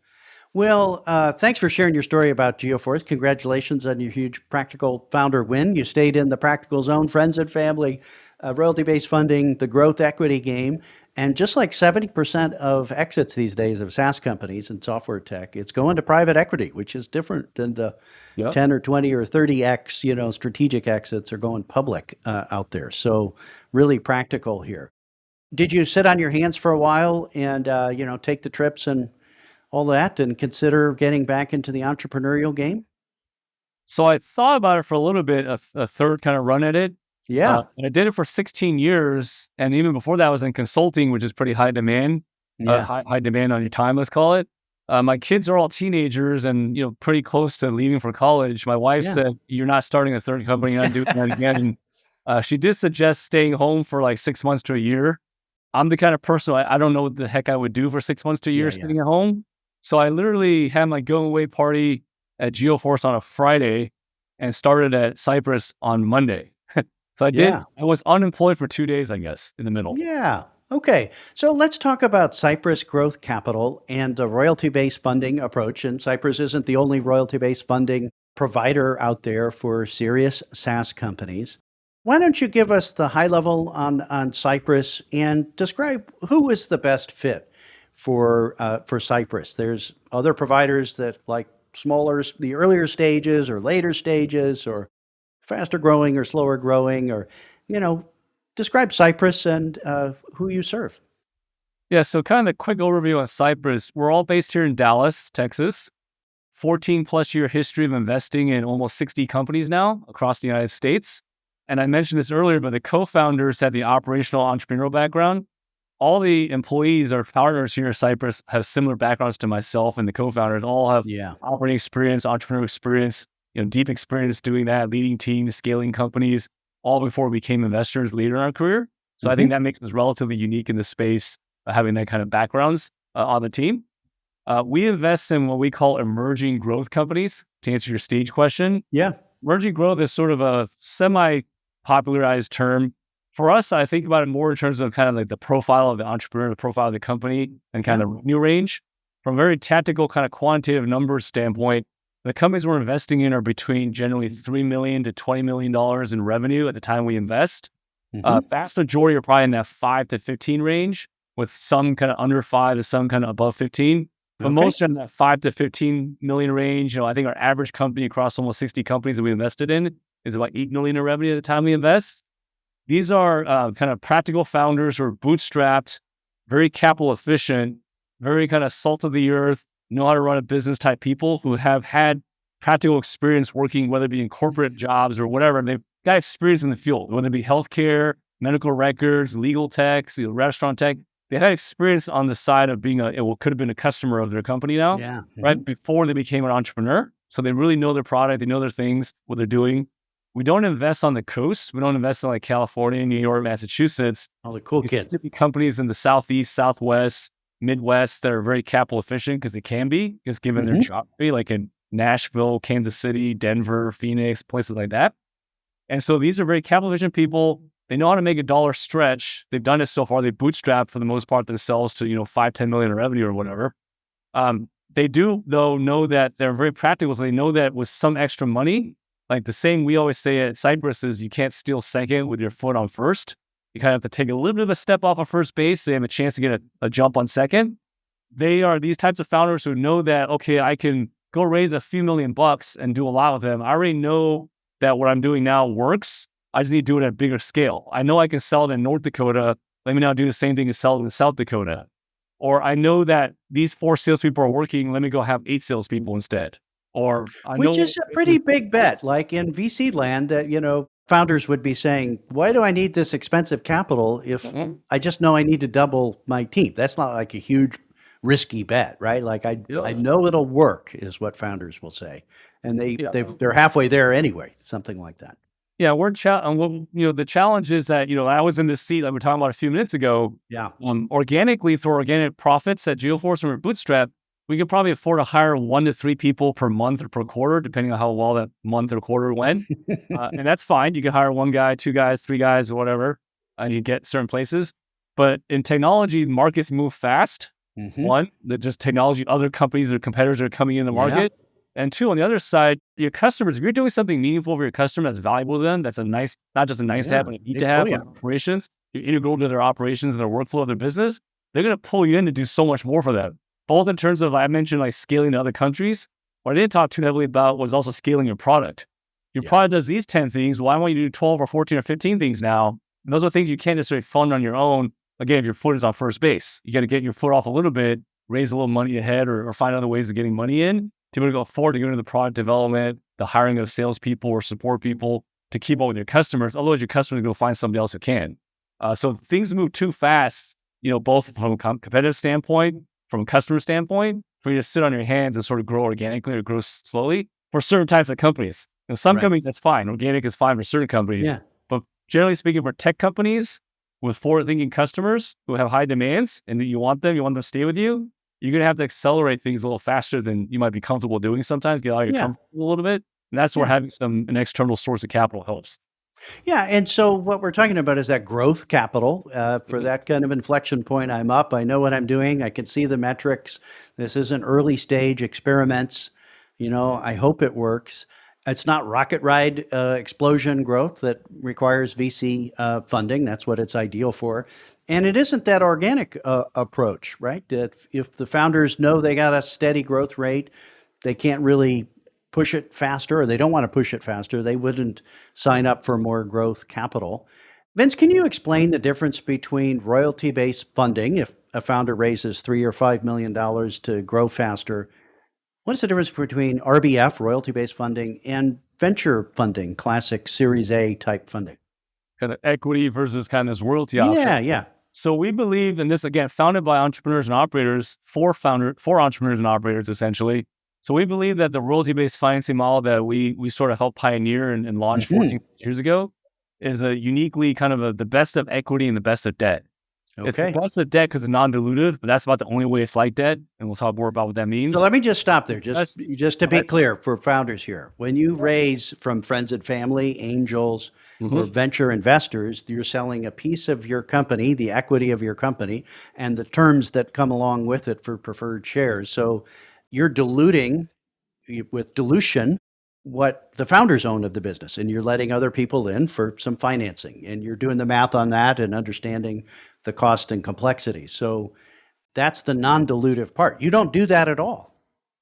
[SPEAKER 1] Well, thanks for sharing your story about Geoforce. Congratulations on your huge practical founder win. You stayed in the practical zone, friends and family, royalty-based funding, the growth equity game. And just like 70% of exits these days of SaaS companies and software tech, it's going to private equity, which is different than the
[SPEAKER 2] Yep.
[SPEAKER 1] 10 or 20 or 30x, strategic exits are going public out there. So really practical here. Did you sit on your hands for a while and, take the trips and all that and consider getting back into the entrepreneurial game?
[SPEAKER 2] So I thought about it for a little bit, a third kind of run at it.
[SPEAKER 1] Yeah.
[SPEAKER 2] And I did it for 16 years. And even before that, I was in consulting, which is pretty high demand,
[SPEAKER 1] Yeah.
[SPEAKER 2] high demand on your time, let's call it. My kids are all teenagers and, pretty close to leaving for college. My wife
[SPEAKER 1] Yeah.
[SPEAKER 2] said, "You're not starting a third company, you're not doing that again." And she did suggest staying home for like 6 months to a year. I'm the kind of person, I don't know what the heck I would do for 6 months to a year
[SPEAKER 1] Yeah. Yeah.
[SPEAKER 2] sitting at home. So I literally had my going away party at Geoforce on a Friday and started at Cypress on Monday. So
[SPEAKER 1] Yeah.
[SPEAKER 2] I was unemployed for 2 days, I guess, in the middle.
[SPEAKER 1] Yeah. Okay. So let's talk about Cypress Growth Capital and the royalty-based funding approach. And Cypress isn't the only royalty-based funding provider out there for serious SaaS companies. Why don't you give us the high level on Cypress and describe who is the best fit for Cypress? There's other providers that like the earlier stages or later stages or faster growing or slower growing, or you know, describe Cypress and who you serve.
[SPEAKER 2] Yeah, so kind of the quick overview on Cypress. We're all based here in Dallas, Texas. 14 plus year history of investing in almost 60 companies now across the United States. And I mentioned this earlier, but the co-founders had the operational entrepreneurial background. All the employees or partners here at Cypress have similar backgrounds to myself, and the co-founders all have
[SPEAKER 1] Yeah.
[SPEAKER 2] operating experience, entrepreneurial experience, deep experience doing that, leading teams, scaling companies, all before we became investors later in our career. So I think
[SPEAKER 1] Hmm.
[SPEAKER 2] that makes us relatively unique in the space, having that kind of backgrounds on the team. We invest in what we call emerging growth companies. To answer your stage question,
[SPEAKER 1] Yeah.
[SPEAKER 2] emerging growth is sort of a semi-popularized term. For us, I think about it more in terms of kind of like the profile of the entrepreneur, the profile of the company, and kind
[SPEAKER 1] Yeah.
[SPEAKER 2] of the revenue range. From a very tactical kind of quantitative numbers standpoint, the companies we're investing in are between generally $3 million to $20 million in revenue at the time we invest.
[SPEAKER 1] Hmm.
[SPEAKER 2] Vast majority are probably in that 5 to 15 range, with some kind of under 5 to some kind of above 15. But
[SPEAKER 1] Okay.
[SPEAKER 2] most are in that 5 to 15 million range. I think our average company across almost 60 companies that we invested in is about 8 million in revenue at the time we invest. These are kind of practical founders who are bootstrapped, very capital efficient, very kind of salt of the earth, know how to run a business type people who have had practical experience working, whether it be in corporate jobs or whatever. They've got experience in the field, whether it be healthcare, medical records, legal tech, restaurant tech. They had experience on the side of being could have been a customer of their company now,
[SPEAKER 1] Yeah.
[SPEAKER 2] right? Before they became an entrepreneur. So they really know their product, they know their things, what they're doing. We don't invest on the coast. We don't invest in like California, New York, Massachusetts.
[SPEAKER 1] All the cool kids.
[SPEAKER 2] Companies in the Southeast, Southwest, Midwest that are very capital efficient because they can be, just given their geography, like in Nashville, Kansas City, Denver, Phoenix, places like that. And so these are very capital efficient people. They know how to make a dollar stretch. They've done it so far. They bootstrap for the most part themselves to, 5-10 million in revenue or whatever. They do, though, know that they're very practical. So they know that with some extra money, like the saying we always say at Cypress is you can't steal second with your foot on first. You kind of have to take a little bit of a step off of first base. So they have a chance to get a jump on second. They are these types of founders who know that, okay, I can go raise a few $1,000,000 and do a lot with them. I already know that what I'm doing now works. I just need to do it at a bigger scale. I know I can sell it in North Dakota. Let me now do the same thing and sell it in South Dakota. Or I know that these 4 salespeople are working. Let me go have 8 salespeople instead. Or
[SPEAKER 1] Which is a pretty big bet. Like in VC land, that founders would be saying, "Why do I need this expensive capital if I just know I need to double my team?" That's not like a huge risky bet, right? Like I know it'll work, is what founders will say, and they're halfway there anyway. Something like that.
[SPEAKER 2] Yeah, the challenge is that, I was in this seat that we were talking about a few minutes ago.
[SPEAKER 1] Yeah.
[SPEAKER 2] Organically, through organic profits at Geoforce and Bootstrap, we could probably afford to hire 1 to 3 people per month or per quarter, depending on how well that month or quarter went. And that's fine. You can hire 1 guy, 2 guys, 3 guys, or whatever, and you get certain places. But in technology, markets move fast. One, that just technology, other companies or competitors are coming in the market. And 2, on the other side, your customers, if you're doing something meaningful for your customer that's valuable to them, that's not just a nice to have, but a need to have for operations, you're integral to their operations and their workflow of their business, they're going to pull you in to do so much more for them. Both in terms of, I mentioned like scaling to other countries. What I didn't talk too heavily about was also scaling your product. Your product does these 10 things. Well, I want you to do 12 or 14 or 15 things now. And those are things you can't necessarily fund on your own. Again, if your foot is on first base, you got to get your foot off a little bit, raise a little money ahead or find other ways of getting money in to be able to go forward to go into the product development, the hiring of salespeople or support people to keep up with your customers. Otherwise, your customers go find somebody else who can. So things move too fast, both from a competitive standpoint, from a customer standpoint, for you to sit on your hands and sort of grow organically or grow slowly for certain types of companies. Some companies, that's fine. Organic is fine for certain companies. Yeah. But generally speaking, for tech companies with forward-thinking customers who have high demands and that you want them to stay with you, you're going to have to accelerate things a little faster than you might be comfortable doing sometimes, get out of your comfort a little bit. And that's where having an external source of capital helps.
[SPEAKER 1] Yeah. And so what we're talking about is that growth capital for that kind of inflection point. I'm up. I know what I'm doing. I can see the metrics. This isn't early stage experiments. I hope it works. It's not rocket ride explosion growth that requires VC funding. That's what it's ideal for. And it isn't that organic approach, right? If the founders know they got a steady growth rate, they can't really push it faster, or they don't want to push it faster, they wouldn't sign up for more growth capital. Vince, can you explain the difference between royalty-based funding, if a founder raises $3 or $5 million to grow faster? What is the difference between RBF, royalty-based funding, and venture funding, classic Series A type funding?
[SPEAKER 2] Kind of equity versus kind of this royalty option.
[SPEAKER 1] Yeah.
[SPEAKER 2] So we believe in this, again, founded by entrepreneurs and operators, for entrepreneurs and operators, essentially. So we believe that the royalty-based financing model that we sort of helped pioneer and launch 14 years ago is a uniquely kind of the best of equity and the best of debt. Okay. It's the best of debt because it's non-dilutive, but that's about the only way it's like debt. And we'll talk more about what that means.
[SPEAKER 1] So let me just stop there, just to be clear for founders here. When you raise from friends and family, angels, or venture investors, you're selling a piece of your company, the equity of your company, and the terms that come along with it for preferred shares. So you're diluting with dilution what the founders own of the business, and you're letting other people in for some financing, and you're doing the math on that and understanding the cost and complexity. So that's the non-dilutive part. You don't do that at all.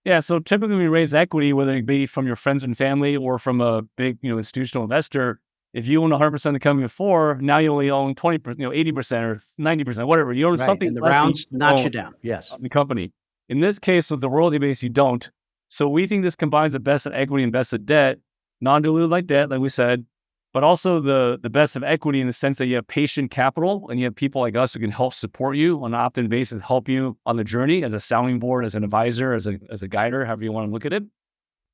[SPEAKER 2] Yeah. So typically we raise equity, whether it be from your friends and family or from a big, institutional investor. If you own 100% of the company before, now you only own 20%, 80% or 90%, whatever. You own
[SPEAKER 1] Right.
[SPEAKER 2] something
[SPEAKER 1] And the
[SPEAKER 2] less than you
[SPEAKER 1] rounds notch you
[SPEAKER 2] own
[SPEAKER 1] down. Yes.
[SPEAKER 2] of the company. In this case, with the royalty base, you don't. So we think this combines the best of equity and best of debt, non-dilutive like debt, like we said, but also the best of equity in the sense that you have patient capital and you have people like us who can help support you on an opt-in basis, help you on the journey as a sounding board, as an advisor, as a guider, however you want to look at it.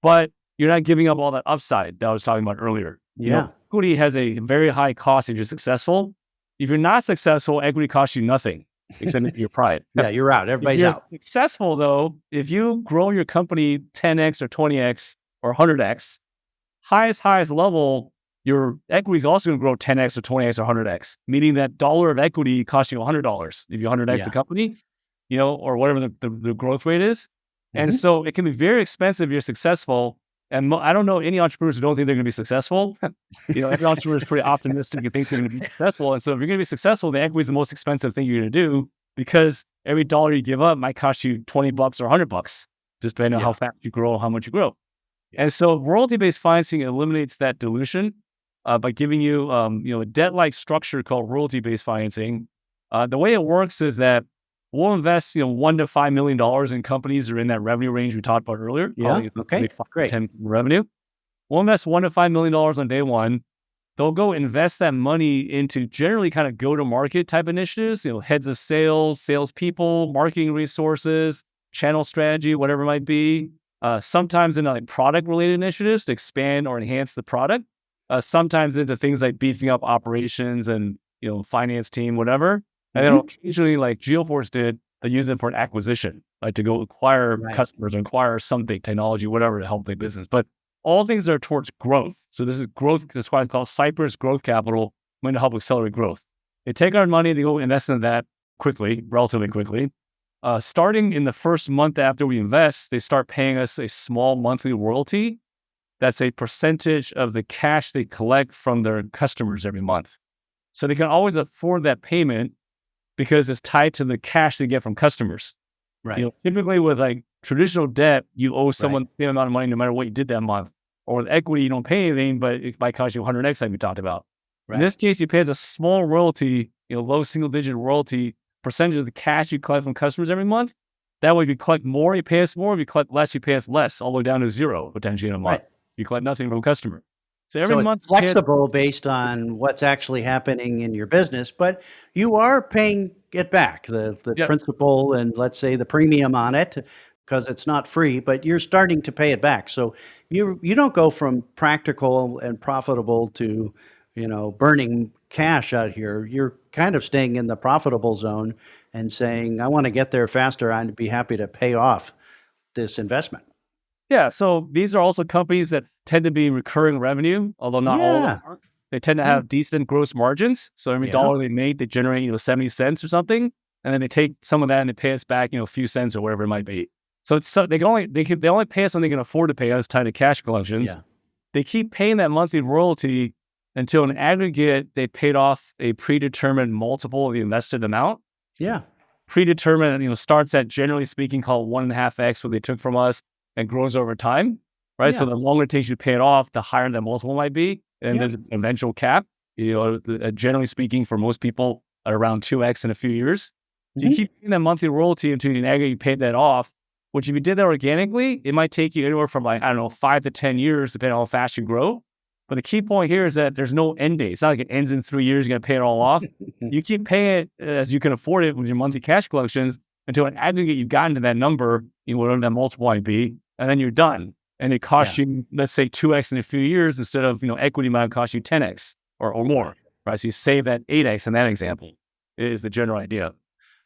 [SPEAKER 2] But you're not giving up all that upside that I was talking about earlier.
[SPEAKER 1] Yeah.
[SPEAKER 2] Equity has a very high cost if you're successful. If you're not successful, equity costs you nothing except your pride.
[SPEAKER 1] Yeah, you're out.
[SPEAKER 2] If
[SPEAKER 1] Everybody's
[SPEAKER 2] you're
[SPEAKER 1] out.
[SPEAKER 2] successful, though, if you grow your company 10x or 20x or 100x, highest level, your equity is also going to grow 10x or 20x or 100x, meaning that dollar of equity costs you $100 if you 100x the company, or whatever the growth rate is. And so it can be very expensive if you're successful. And I don't know any entrepreneurs who don't think they're going to be successful. Every entrepreneur is pretty optimistic and thinks they're going to be successful. And so if you're going to be successful, the equity is the most expensive thing you're going to do because every dollar you give up might cost you $20 or $100, just depending on how fast you grow, how much you grow. And so royalty-based financing eliminates that dilution by giving you, a debt-like structure called royalty-based financing. The way it works is that we'll invest, $1 to $5 million in companies that are in that revenue range we talked about earlier.
[SPEAKER 1] Yeah. Okay.
[SPEAKER 2] 5
[SPEAKER 1] Great.
[SPEAKER 2] 10 revenue. We'll invest $1 to $5 million on day one. They'll go invest that money into generally kind of go-to-market type initiatives, heads of sales, salespeople, marketing resources, channel strategy, whatever it might be. Sometimes in product-related initiatives to expand or enhance the product. Sometimes into things like beefing up operations and, finance team, whatever. And then occasionally, like Geoforce did, they use it for an acquisition, like to go acquire customers, acquire something, technology, whatever, to help their business. But all things are towards growth. So this is growth. That's why it's called Cypress Growth Capital. I'm going to help accelerate growth. They take our money, they go invest in that relatively quickly. Starting in the first month after we invest, they start paying us a small monthly royalty. That's a percentage of the cash they collect from their customers every month. So they can always afford that payment because it's tied to the cash they get from customers.
[SPEAKER 1] Right.
[SPEAKER 2] Typically with traditional debt, you owe someone the same amount of money no matter what you did that month. Or with equity, you don't pay anything, but it might cost you 100x like we talked about. Right. In this case, you pay as a small royalty, low single-digit royalty percentage of the cash you collect from customers every month. That way, if you collect more, you pay us more. If you collect less, you pay us less, all the way down to zero potentially in a month. Right. You collect nothing from a customer. So every month,
[SPEAKER 1] it's flexible based on what's actually happening in your business, but you are paying it back, the principal and let's say the premium on it, because it's not free, but you're starting to pay it back. So you don't go from practical and profitable to, burning cash out here. You're kind of staying in the profitable zone and saying, I want to get there faster. I'd be happy to pay off this investment.
[SPEAKER 2] Yeah, so these are also companies that tend to be recurring revenue, although not all of them are. They tend to have decent gross margins. So every dollar they make, they generate 70 cents or something, and then they take some of that and they pay us back a few cents or whatever it might be. So they only pay us when they can afford to pay us, tied to cash collections. Yeah. They keep paying that monthly royalty until in aggregate they paid off a predetermined multiple of the invested amount.
[SPEAKER 1] Yeah,
[SPEAKER 2] predetermined starts at, generally speaking, called 1.5x what they took from us. And grows over time, right? Yeah. So the longer it takes you to pay it off, the higher that multiple might be. And the eventual cap, generally speaking, for most people, at around 2x in a few years. So you keep paying that monthly royalty until in aggregate you pay that off, which if you did that organically, it might take you anywhere from 5 to 10 years, depending on how fast you grow. But the key point here is that there's no end date. It's not like it ends in 3 years, you're going to pay it all off. You keep paying it as you can afford it with your monthly cash collections until in aggregate you've gotten to that number, whatever that multiple might be. And then you're done. And it costs you, let's say, 2x in a few years instead of, equity might cost you 10x or more, right? So you save that 8x in that example is the general idea.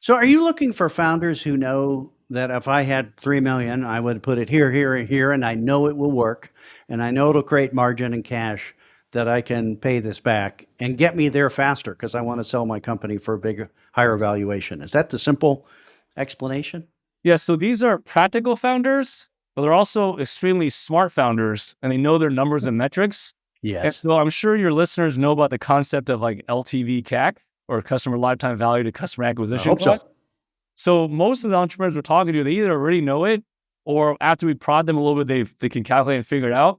[SPEAKER 1] So are you looking for founders who know that if I had 3 million, I would put it here, here, and here, and I know it will work, and I know it'll create margin and cash that I can pay this back and get me there faster because I want to sell my company for a bigger, higher valuation? Is that the simple explanation?
[SPEAKER 2] Yeah, so these are practical founders, but they're also extremely smart founders, and they know their numbers and metrics.
[SPEAKER 1] Yes.
[SPEAKER 2] And so I'm sure your listeners know about the concept of LTV CAC, or customer lifetime value to customer acquisition cost. So most of the entrepreneurs we're talking to, they either already know it, or after we prod them a little bit, they can calculate and figure it out.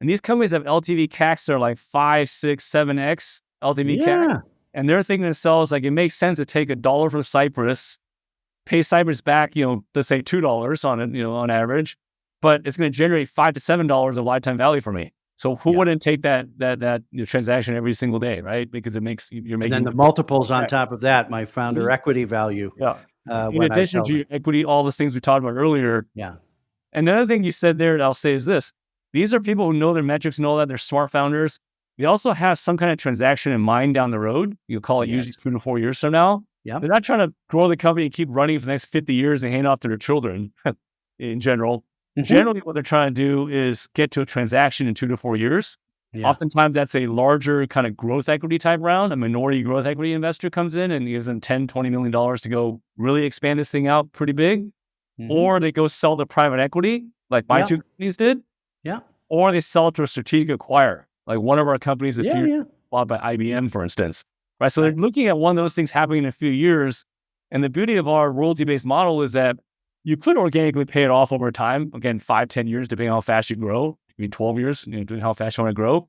[SPEAKER 2] And these companies have LTV CACs that are like 5, 6, 7x LTV CAC.
[SPEAKER 1] Yeah.
[SPEAKER 2] And they're thinking to themselves, like, it makes sense to take $1 from Cypress, pay Cypress back, let's say $2 on it, on average, but it's going to generate $5 to $7 of lifetime value for me. So who wouldn't take that transaction every single day, right? Because you're making.
[SPEAKER 1] And then the multiples on top of that, my founder equity value.
[SPEAKER 2] Yeah. In
[SPEAKER 1] when I
[SPEAKER 2] addition
[SPEAKER 1] sell
[SPEAKER 2] to your
[SPEAKER 1] them.
[SPEAKER 2] equity, all those things we talked about earlier.
[SPEAKER 1] Yeah.
[SPEAKER 2] And another thing you said there, that I'll say is this: these are people who know their metrics and all that. They're smart founders. They also have some kind of transaction in mind down the road. You call it usually 2 to 4 years from now.
[SPEAKER 1] Yeah.
[SPEAKER 2] They're not trying to grow the company and keep running for the next 50 years and hand off to their children in general. Generally, what they're trying to do is get to a transaction in 2 to 4 years. Yeah. Oftentimes, that's a larger kind of growth equity type round. A minority growth equity investor comes in and gives them $10, $20 million to go really expand this thing out pretty big. Or they go sell to private equity, like my two companies did.
[SPEAKER 1] Yeah.
[SPEAKER 2] Or they sell it to a strategic acquirer, like one of our companies bought by IBM, for instance. Right. So they're looking at one of those things happening in a few years. And the beauty of our royalty-based model is that you could organically pay it off over time. Again, 5, 10 years, depending on how fast you grow. 12 years, depending how fast you want to grow.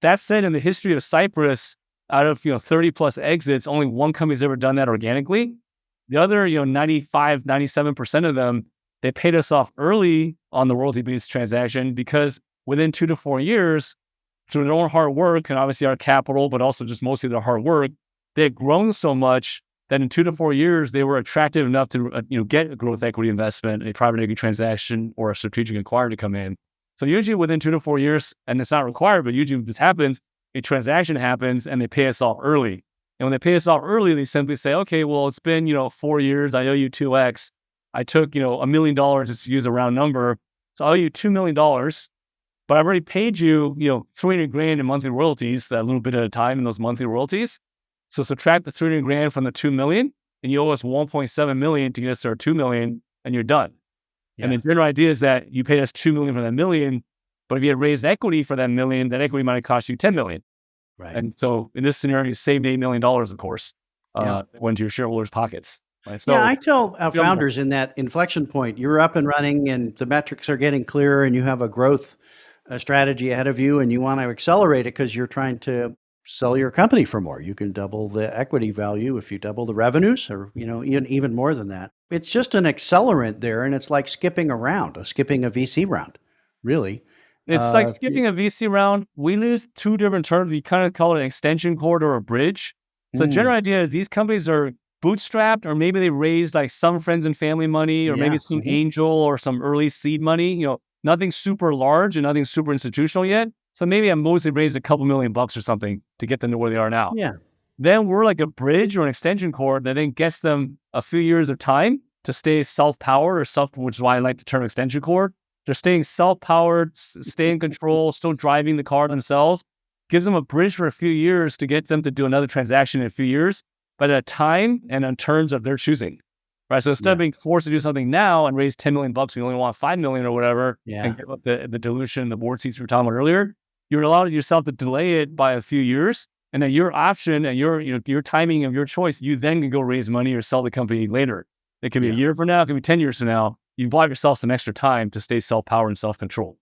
[SPEAKER 2] That said, in the history of Cypress, out of 30 plus exits, only one company's ever done that organically. The other, 95, 97% of them, they paid us off early on the royalty-based transaction because within 2 to 4 years, through their own hard work and obviously our capital, but also just mostly their hard work, they had grown so much that in 2 to 4 years, they were attractive enough to get a growth equity investment, a private equity transaction, or a strategic acquirer to come in. So usually within 2 to 4 years, and it's not required, but usually when this happens, a transaction happens and they pay us off early. And when they pay us off early, they simply say, okay, well, it's been, 4 years. I owe you 2x. I took, $1 million, just to use a round number. So I owe you $2 million, but I've already paid you, $300,000 in monthly royalties, a little bit at a time in those monthly royalties. So subtract the $300,000 from the $2 million and you owe us $1.7 million to get us to our $2 million and you're done. Yeah. And the general idea is that you paid us $2 million for that $1 million, but if you had raised equity for that $1 million, that equity might have cost you $10 million.
[SPEAKER 1] Right.
[SPEAKER 2] And so in this scenario, you saved $8 million, of course, went to your shareholders' pockets. Right? So,
[SPEAKER 1] I tell founders in that inflection point, you're up and running and the metrics are getting clearer and you have a growth strategy ahead of you and you want to accelerate it because you're trying to sell your company for more. You can double the equity value if you double the revenues or, even more than that. It's just an accelerant there. And it's like skipping a VC round, really.
[SPEAKER 2] It's like skipping a VC round. We use 2 different terms. We kind of call it an extension cord or a bridge. So the general idea is these companies are bootstrapped, or maybe they raised like some friends and family money, or maybe some angel or some early seed money, nothing super large and nothing super institutional yet. So maybe I mostly raised a couple $1 million or something to get them to where they are now.
[SPEAKER 1] Yeah.
[SPEAKER 2] Then we're like a bridge or an extension cord that then gets them a few years of time to stay self-powered which is why I like the term extension cord. They're staying self-powered, stay in control, still driving the car themselves. Gives them a bridge for a few years to get them to do another transaction in a few years, but at a time and on terms of their choosing. Right. So instead of being forced to do something now and raise $10 million, we only want $5 million or whatever, and give up the dilution, the board seats we were talking about earlier. You're allowing yourself to delay it by a few years, and then your option and your timing of your choice, you then can go raise money or sell the company later. It could be a year from now, it could be 10 years from now. You bought yourself some extra time to stay self-powered and self-controlled.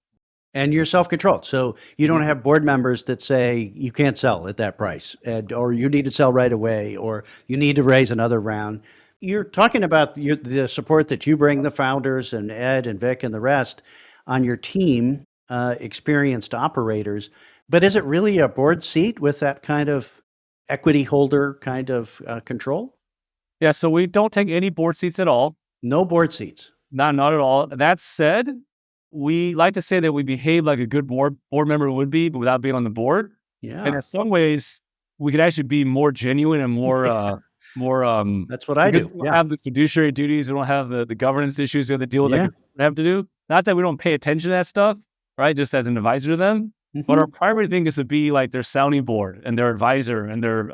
[SPEAKER 1] And you're self-controlled. So you don't have board members that say you can't sell at that price, or you need to sell right away, or you need to raise another round. You're talking about the support that you bring the founders and Ed and Vic and the rest on your team, experienced operators. But is it really a board seat with that kind of equity holder kind of control?
[SPEAKER 2] Yeah, so we don't take any board seats at all.
[SPEAKER 1] No board seats.
[SPEAKER 2] Not at all. That said, we like to say that we behave like a good board member would be, but without being on the board.
[SPEAKER 1] Yeah.
[SPEAKER 2] And in some ways, we could actually be more genuine and more
[SPEAKER 1] that's what I do.
[SPEAKER 2] We don't have the fiduciary duties. We don't have the governance issues we have to deal with that we have to do. Not that we don't pay attention to that stuff, right? Just as an advisor to them. But our primary thing is to be like their sounding board and their advisor and their,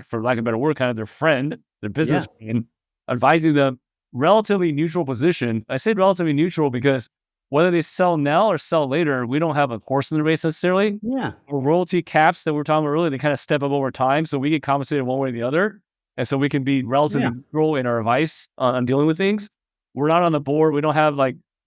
[SPEAKER 2] for lack of a better word, kind of their friend, their business friend, advising them relatively neutral position. I say relatively neutral because whether they sell now or sell later, we don't have a horse in the race necessarily.
[SPEAKER 1] Yeah.
[SPEAKER 2] Or royalty caps that we were talking about earlier, they kind of step up over time. So we get compensated one way or the other. And so we can be relatively neutral in our advice on dealing with things. We're not on the board. We don't have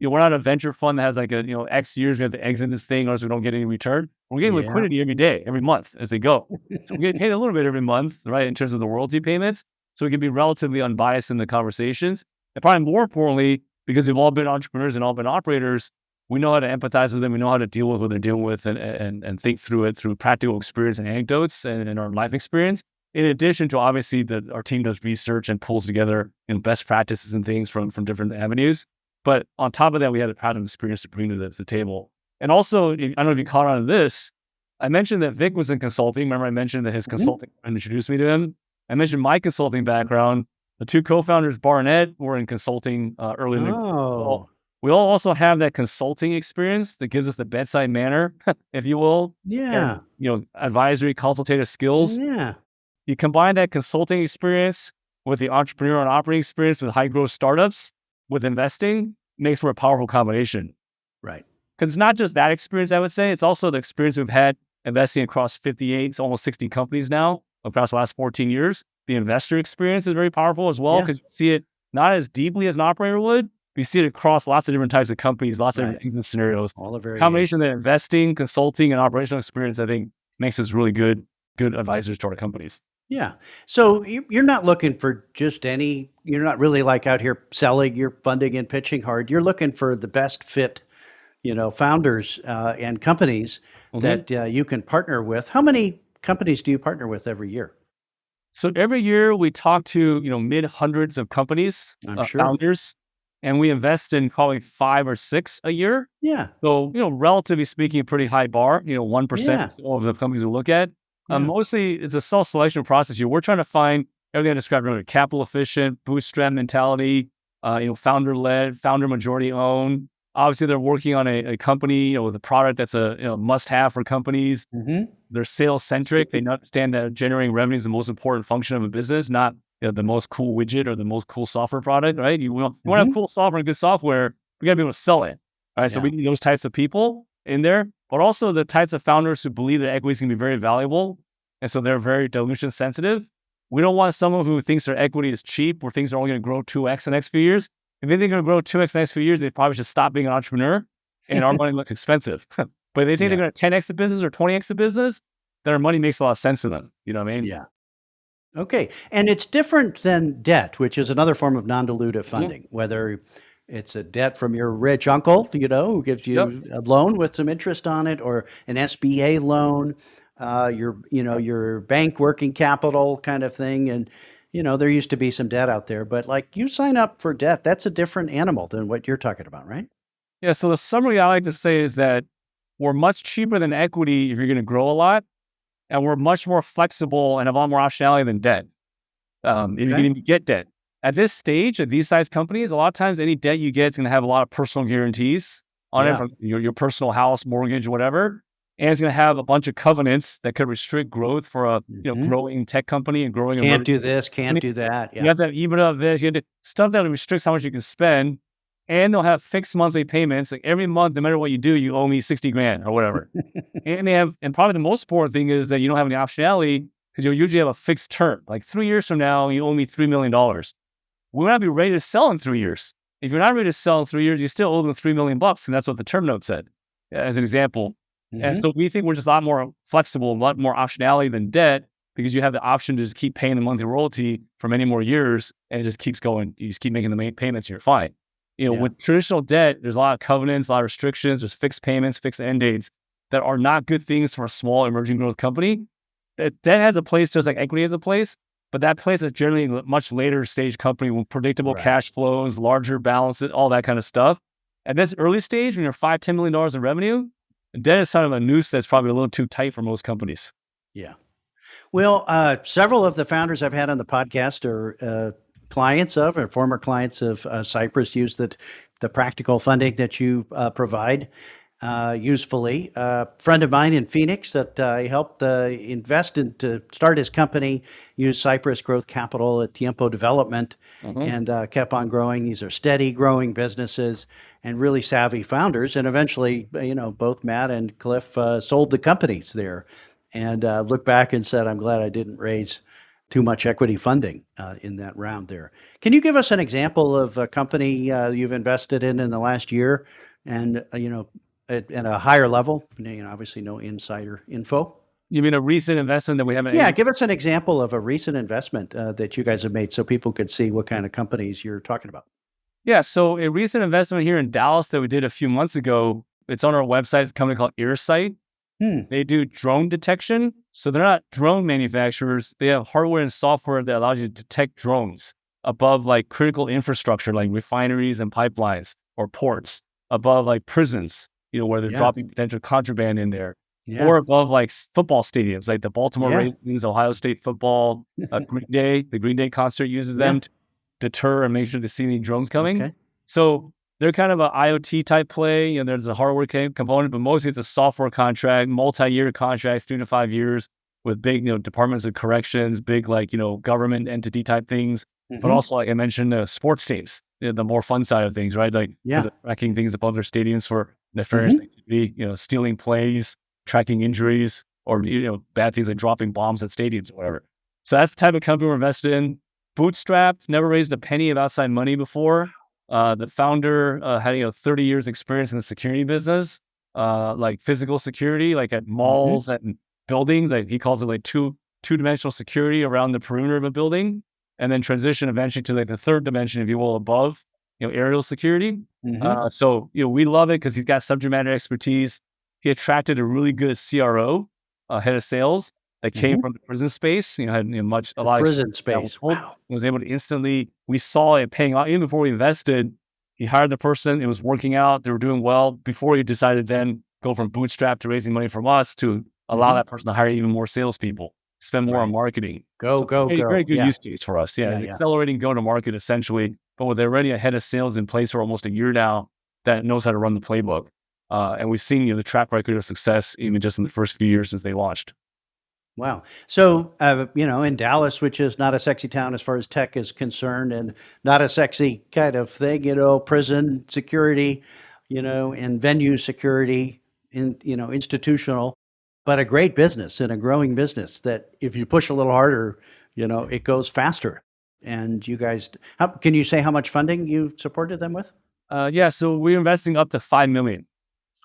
[SPEAKER 2] we're not a venture fund that has like a, X years we have to exit this thing or else we don't get any return. We're getting
[SPEAKER 1] Yeah.
[SPEAKER 2] liquidity every day, every month as they go. So we get paid a little bit every month, right, in terms of the royalty payments. So we can be relatively unbiased in the conversations. And probably more importantly, because we've all been entrepreneurs and all been operators, we know how to empathize with them. We know how to deal with what they're dealing with and think through it through practical experience and anecdotes and our life experience. In addition to obviously that our team does research and pulls together best practices and things from different avenues. But on top of that, we had a pattern experience to bring to the table. And also, I don't know if you caught on to this, I mentioned that Vic was in consulting. Remember I mentioned that his consulting friend introduced me to him. I mentioned my consulting background. The two co-founders, Bar and Ed, were in consulting early in the
[SPEAKER 1] Oh,
[SPEAKER 2] we all also have that consulting experience that gives us the bedside manner, if you will,
[SPEAKER 1] yeah.
[SPEAKER 2] and advisory consultative skills.
[SPEAKER 1] Yeah.
[SPEAKER 2] You combine that consulting experience with the entrepreneur and operating experience with high growth startups, with investing, makes for a powerful combination.
[SPEAKER 1] Right.
[SPEAKER 2] Because it's not just that experience, I would say, it's also the experience we've had investing across 58, almost 60 companies now across the last 14 years. The investor experience is very powerful as well because you see it not as deeply as an operator would. We see it across lots of different types of companies, lots of different exit scenarios.
[SPEAKER 1] All the variations.
[SPEAKER 2] Combination of that investing, consulting, and operational experience, I think, makes us really good advisors to our companies.
[SPEAKER 1] Yeah. So you're not looking for just you're not really like out here selling your funding and pitching hard. You're looking for the best fit, founders and companies that you can partner with. How many companies do you partner with every year?
[SPEAKER 2] So every year we talk to, mid hundreds of companies,
[SPEAKER 1] I'm sure.
[SPEAKER 2] founders, and we invest in probably 5 or 6 a year.
[SPEAKER 1] Yeah.
[SPEAKER 2] So, relatively speaking, a pretty high bar, 1% of the companies we look at. Mostly it's a self-selection process here. We're trying to find everything I described earlier: capital efficient, bootstrap mentality, founder-led, founder majority owned. Obviously, they're working on a company, with a product that's a must-have for companies. They're sales-centric. They understand that generating revenue is the most important function of a business, not the most cool widget or the most cool software product, right? You want to have cool software and good software, we got to be able to sell it, right? So we need those types of people in there, but also the types of founders who believe that equity is going to be very valuable, and so they're very dilution sensitive. We don't want someone who thinks their equity is cheap or thinks they're only going to grow 2x in the next few years. If they think they're going to grow 2x in the next few years, they probably should stop being an entrepreneur, and our money looks expensive. But if they think they're going to 10x the business or 20x the business, then our money makes a lot of sense to them. You know what I mean?
[SPEAKER 1] Yeah. Okay. And it's different than debt, which is another form of non-dilutive funding, whether it's a debt from your rich uncle, who gives you a loan with some interest on it, or an SBA loan, your bank working capital kind of thing. And, there used to be some debt out there, but like you sign up for debt, that's a different animal than what you're talking about, right?
[SPEAKER 2] Yeah. So the summary I like to say is that we're much cheaper than equity if you're going to grow a lot. And we're much more flexible and have a lot more optionality than debt. If you can even get debt. At this stage, at these size companies, a lot of times any debt you get is going to have a lot of personal guarantees on it, from your personal house, mortgage, whatever. And it's going to have a bunch of covenants that could restrict growth for a growing tech company and growing.
[SPEAKER 1] Can't do this, can't do that.
[SPEAKER 2] You have to have EBITDA of this. You have to stuff that restricts how much you can spend. And they'll have fixed monthly payments. Like every month, no matter what you do, you owe me 60 grand or whatever. And probably the most important thing is that you don't have any optionality because you'll usually have a fixed term. Like 3 years from now, you owe me $3 million. We want to be ready to sell in 3 years. If you're not ready to sell in 3 years, you still owe them $3 million. And that's what the term note said, as an example. And so we think we're just a lot more flexible, a lot more optionality than debt, because you have the option to just keep paying the monthly royalty for many more years. And it just keeps going. You just keep making the main payments and you're fine. With traditional debt, there's a lot of covenants, a lot of restrictions, there's fixed payments, fixed end dates that are not good things for a small emerging growth company. Debt has a place just like equity has a place, but that place is generally a much later stage company with predictable cash flows, larger balances, all that kind of stuff. At this early stage, when you're $5, $10 million in revenue, debt is kind of a noose that's probably a little too tight for most companies.
[SPEAKER 1] Yeah. Well, several of the founders I've had on the podcast are clients of, or former clients of Cypress, use the practical funding that you provide usefully. A friend of mine in Phoenix that I helped invest in to start his company used Cypress Growth Capital at Tiempo Development and kept on growing. These are steady growing businesses and really savvy founders. And eventually, both Matt and Cliff sold the companies there and looked back and said, I'm glad I didn't raise too much equity funding in that round there. Can you give us an example of a company you've invested in the last year, and at a higher level? Obviously no insider info.
[SPEAKER 2] You mean a recent investment that we haven't?
[SPEAKER 1] Yeah, give us an example of a recent investment that you guys have made, so people could see what kind of companies you're talking about.
[SPEAKER 2] Yeah, so a recent investment here in Dallas that we did a few months ago. It's on our website. It's a company called Earsight. They do drone detection. So they're not drone manufacturers. They have hardware and software that allows you to detect drones above like critical infrastructure, like refineries and pipelines or ports, above like prisons, where they're dropping potential contraband in there, or above like football stadiums, like the Baltimore Ravens, Ohio State football, Green Day. The Green Day concert uses them to deter and make sure they see any drones coming.
[SPEAKER 1] Okay.
[SPEAKER 2] So they're kind of an IoT type play. There's a hardware component, but mostly it's a software contract, multi-year contracts, 3 to 5 years with big, departments of corrections, big government entity type things, but also like I mentioned, sports teams, the more fun side of things, right? Like tracking things above their stadiums for nefarious activity, stealing plays, tracking injuries, or bad things like dropping bombs at stadiums or whatever. So that's the type of company we're invested in. Bootstrapped, never raised a penny of outside money before. The founder had 30 years experience in the security business, like physical security, like at malls and buildings. Like he calls it like two-dimensional security around the perimeter of a building, and then transition eventually to like the third dimension, if you will, above, aerial security. So we love it because he's got subject matter expertise. He attracted a really good CRO, head of sales, that came from the prison space, had a lot of
[SPEAKER 1] prison space. Wow.
[SPEAKER 2] Was able to instantly, we saw it paying off. Even before we invested, he hired the person, it was working out, they were doing well, before he decided then go from bootstrap to raising money from us to allow that person to hire even more salespeople, spend more on marketing.
[SPEAKER 1] Go.
[SPEAKER 2] Very good use case for us. Accelerating go-to-market essentially, but with already a head of sales in place for almost a year now that knows how to run the playbook. And we've seen the track record of success even just in the first few years since they launched.
[SPEAKER 1] Wow. So, in Dallas, which is not a sexy town as far as tech is concerned, and not a sexy kind of thing, prison security, and venue security, institutional, but a great business and a growing business that if you push a little harder, it goes faster. And you guys, can you say how much funding you supported them with?
[SPEAKER 2] So we're investing up to $5 million.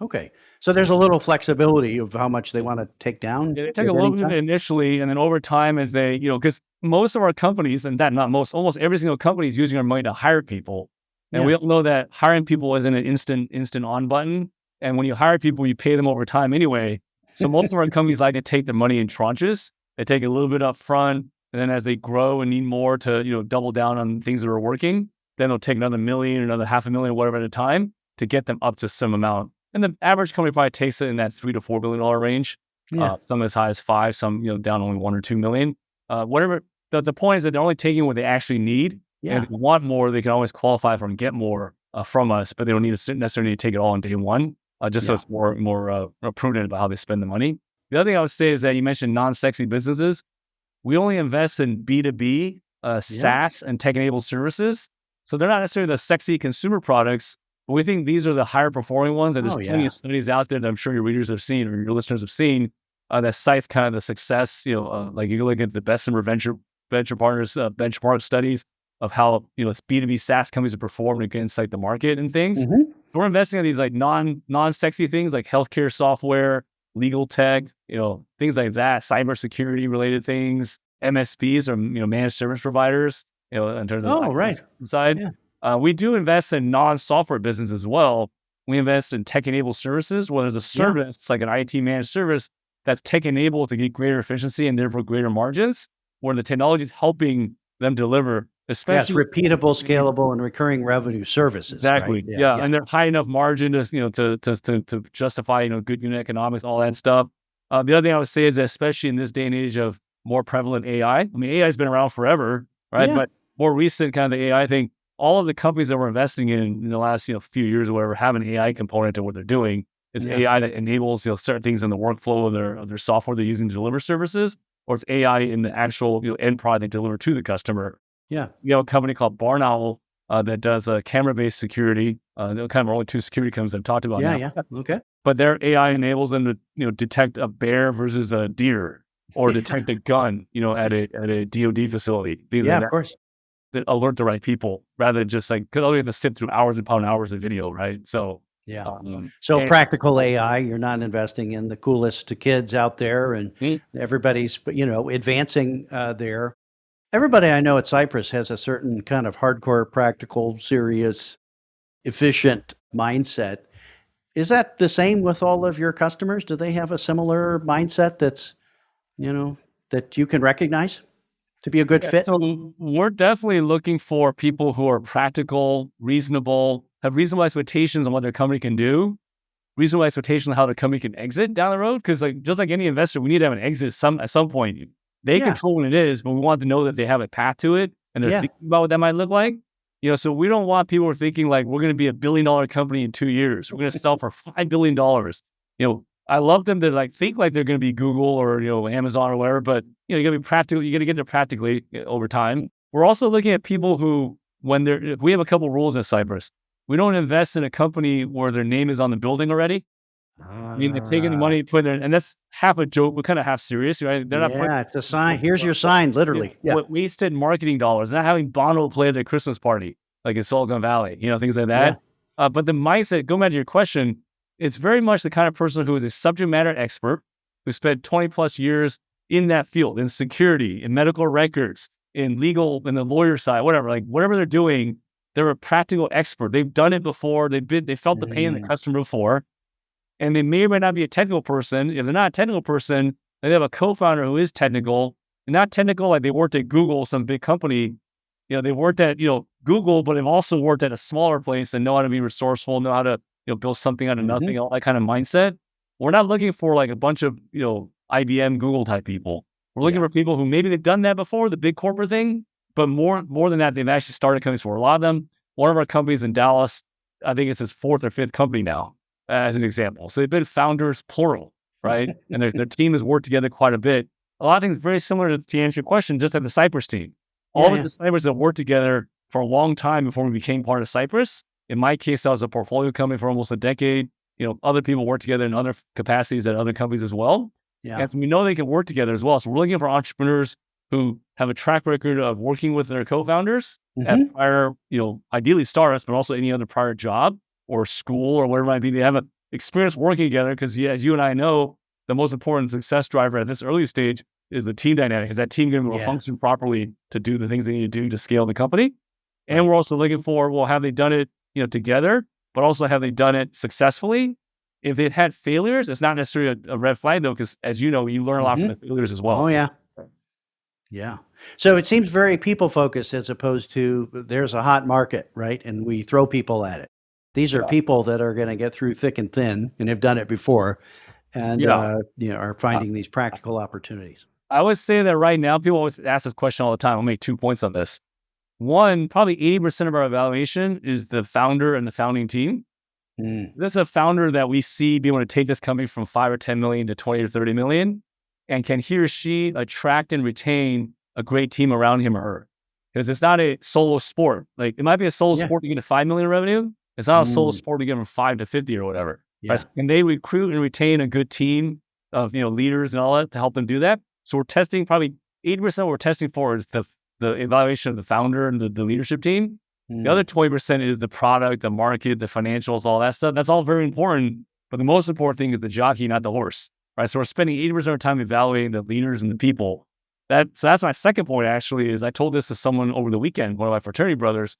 [SPEAKER 1] Okay. So there's a little flexibility of how much they want to take down.
[SPEAKER 2] They take a little bit initially, and then over time as they, because most of our companies, and almost every single company is using our money to hire people. And we all know that hiring people isn't an instant on button. And when you hire people, you pay them over time anyway. So most of our companies like to take their money in tranches. They take a little bit up front, and then as they grow and need more to, double down on things that are working, then they'll take another $1 million, another $500,000, whatever at a time to get them up to some amount. And the average company probably takes it in that $3 to $4 billion range. Some as high as 5, some down only 1 or 2 million. Whatever. The point is that they're only taking what they actually need. And if they want more, they can always qualify for and get more from us, but they don't necessarily need to take it all on day one. So it's more prudent about how they spend the money. The other thing I would say is that you mentioned non-sexy businesses. We only invest in B2B, SaaS, and tech-enabled services. So they're not necessarily the sexy consumer products. But we think these are the higher performing ones, and there's plenty of studies out there that I'm sure your readers have seen or your listeners have seen that cites kind of the success. Like you look at the Bessemer Venture Partners benchmark studies of how it's B2B SaaS companies have performed against like the market and things. We're investing in these like non-sexy things like healthcare software, legal tech, things like that, cybersecurity related things, MSPs or managed service providers, in terms of the side. We do invest in non-software business as well. We invest in tech-enabled services, where there's a service like an IT managed service that's tech-enabled to get greater efficiency and therefore greater margins, where the technology is helping them deliver, especially
[SPEAKER 1] repeatable, scalable, and recurring revenue services.
[SPEAKER 2] Exactly. Right? And they're high enough margin to justify good unit economics, all that stuff. The other thing I would say is that especially in this day and age of more prevalent AI. I mean, AI has been around forever, right? But more recent kind of the AI thing. All of the companies that we're investing in the last few years or whatever have an AI component to what they're doing. It's AI that enables certain things in the workflow of their software they're using to deliver services, or it's AI in the actual end product they deliver to the customer. We have a company called Barn Owl that does camera-based security. They're kind of only 2 security companies I've talked about now.
[SPEAKER 1] Okay.
[SPEAKER 2] But their AI enables them to detect a bear versus a deer. or detect a gun, at a DoD facility. Things
[SPEAKER 1] Yeah,
[SPEAKER 2] like
[SPEAKER 1] of
[SPEAKER 2] that,
[SPEAKER 1] course.
[SPEAKER 2] that alert the right people rather than just like, because otherwise you have to sit through hours upon hours of video, right? So,
[SPEAKER 1] Yeah.
[SPEAKER 2] um,
[SPEAKER 1] So
[SPEAKER 2] and
[SPEAKER 1] practical AI, you're not investing in the coolest kids out there, and
[SPEAKER 2] mm,
[SPEAKER 1] everybody's, advancing there. Everybody I know at Cypress has a certain kind of hardcore, practical, serious, efficient mindset. Is that the same with all of your customers? Do they have a similar mindset that's, you know, that you can recognize to be a good
[SPEAKER 2] yeah,
[SPEAKER 1] fit?
[SPEAKER 2] so we're definitely looking for people who are practical, reasonable, have reasonable expectations on what their company can do, reasonable expectation on how the company can exit down the road. Because like just like any investor, we need to have an exit at some point. They
[SPEAKER 1] Yeah.
[SPEAKER 2] control what it is, but we want to know that they have a path to it and they're
[SPEAKER 1] Yeah.
[SPEAKER 2] thinking about what that might look like. So we don't want people who are thinking like we're going to be $1 billion company in 2 years. We're going to sell for $5 billion. I love them to like think like they're going to be Google or Amazon or whatever, but you got to be practical. You got to get there practically over time. We're also looking at people who, we have a couple rules in Cyprus. We don't invest in a company where their name is on the building already. I mean, they're taking the
[SPEAKER 1] Ah,
[SPEAKER 2] money, putting it, and that's half a joke, but kind of half serious, right? They're not putting
[SPEAKER 1] yeah, it's a sign. Here's your sign, literally. Yeah.
[SPEAKER 2] what wasted marketing dollars, not having Bono play at their Christmas party, like in Silicon Valley, things like
[SPEAKER 1] Yeah.
[SPEAKER 2] that. But the mindset, going back to your question, it's very much the kind of person who is a subject matter expert who spent 20 plus years in that field, in security, in medical records, in legal, in the lawyer side, whatever, like whatever they're doing, they're a practical expert. They've done it before. They felt the pain of the
[SPEAKER 1] Mm.
[SPEAKER 2] customer before. And they may or may not be a technical person. If they're not a technical person, they have a co-founder who is technical, and not technical like they worked at Google, some big company. They worked at Google, but they've also worked at a smaller place and know how to be resourceful, know how to build something out of
[SPEAKER 1] Hmm.
[SPEAKER 2] nothing, all that kind of mindset. We're not looking for like a bunch of IBM, Google type people. We're looking
[SPEAKER 1] Yeah.
[SPEAKER 2] for people who maybe they've done that before, the big corporate thing, but more than that, they've actually started companies for a lot of them. One of our companies in Dallas, I think it's his fourth or fifth company now, as an example. So they've been founders, plural, right? And their team has worked together quite a bit. A lot of things very similar to answer your question, just like the Cypress team. All
[SPEAKER 1] Yeah.
[SPEAKER 2] of us
[SPEAKER 1] Yeah.
[SPEAKER 2] at Cypress have worked together for a long time before we became part of Cypress. In my case, I was a portfolio company for almost a decade. Other people work together in other capacities at other companies as well.
[SPEAKER 1] Yeah.
[SPEAKER 2] And we know they can work together as well. So we're looking for entrepreneurs who have a track record of working with their co-founders at
[SPEAKER 1] Hmm.
[SPEAKER 2] prior, ideally startups, but also any other prior job or school or whatever it might be. They have an experience working together because, as you and I know, the most important success driver at this early stage is the team dynamic. Is that team going to be able to
[SPEAKER 1] Yeah.
[SPEAKER 2] function properly to do the things they need to do to scale the company? And
[SPEAKER 1] Right.
[SPEAKER 2] we're also looking for, well, have they done it, together, but also have they done it successfully? If they've had failures, it's not necessarily a red flag though, because as you know, you learn a lot from
[SPEAKER 1] Hmm.
[SPEAKER 2] the failures as
[SPEAKER 1] Oh,
[SPEAKER 2] well.
[SPEAKER 1] yeah. Yeah. So it seems very people focused as opposed to there's a hot market, right? And we throw people at it. These are
[SPEAKER 2] Yeah.
[SPEAKER 1] people that are going to get through thick and thin and have done it before and,
[SPEAKER 2] Yeah.
[SPEAKER 1] are
[SPEAKER 2] Uh,
[SPEAKER 1] finding these practical opportunities.
[SPEAKER 2] I would say that right now, people always ask this question all the time. I'll make 2 points on this. One, probably 80% of our evaluation is the founder and the founding team.
[SPEAKER 1] Mm.
[SPEAKER 2] This is a founder that we see being able to take this company from 5 or 10 million to 20 or 30 million. And can he or she attract and retain a great team around him or her? Because it's not a solo sport. Like it might be a solo
[SPEAKER 1] Yeah.
[SPEAKER 2] sport to get to 5 million revenue. It's not a solo
[SPEAKER 1] Mm.
[SPEAKER 2] sport to get from 5 to 50 or whatever. Right?
[SPEAKER 1] Yeah.
[SPEAKER 2] So can they recruit and retain a good team of leaders and all that to help them do that? So we're testing probably 80% what we're testing for is the evaluation of the founder and the leadership team. The other
[SPEAKER 1] Mm.
[SPEAKER 2] 20% is the product, the market, the financials, all that stuff. That's all very important. But the most important thing is the jockey, not the horse. Right. So we're spending 80% of our time evaluating the leaders and the people. So that's my second point, actually, is I told this to someone over the weekend, one of my fraternity brothers.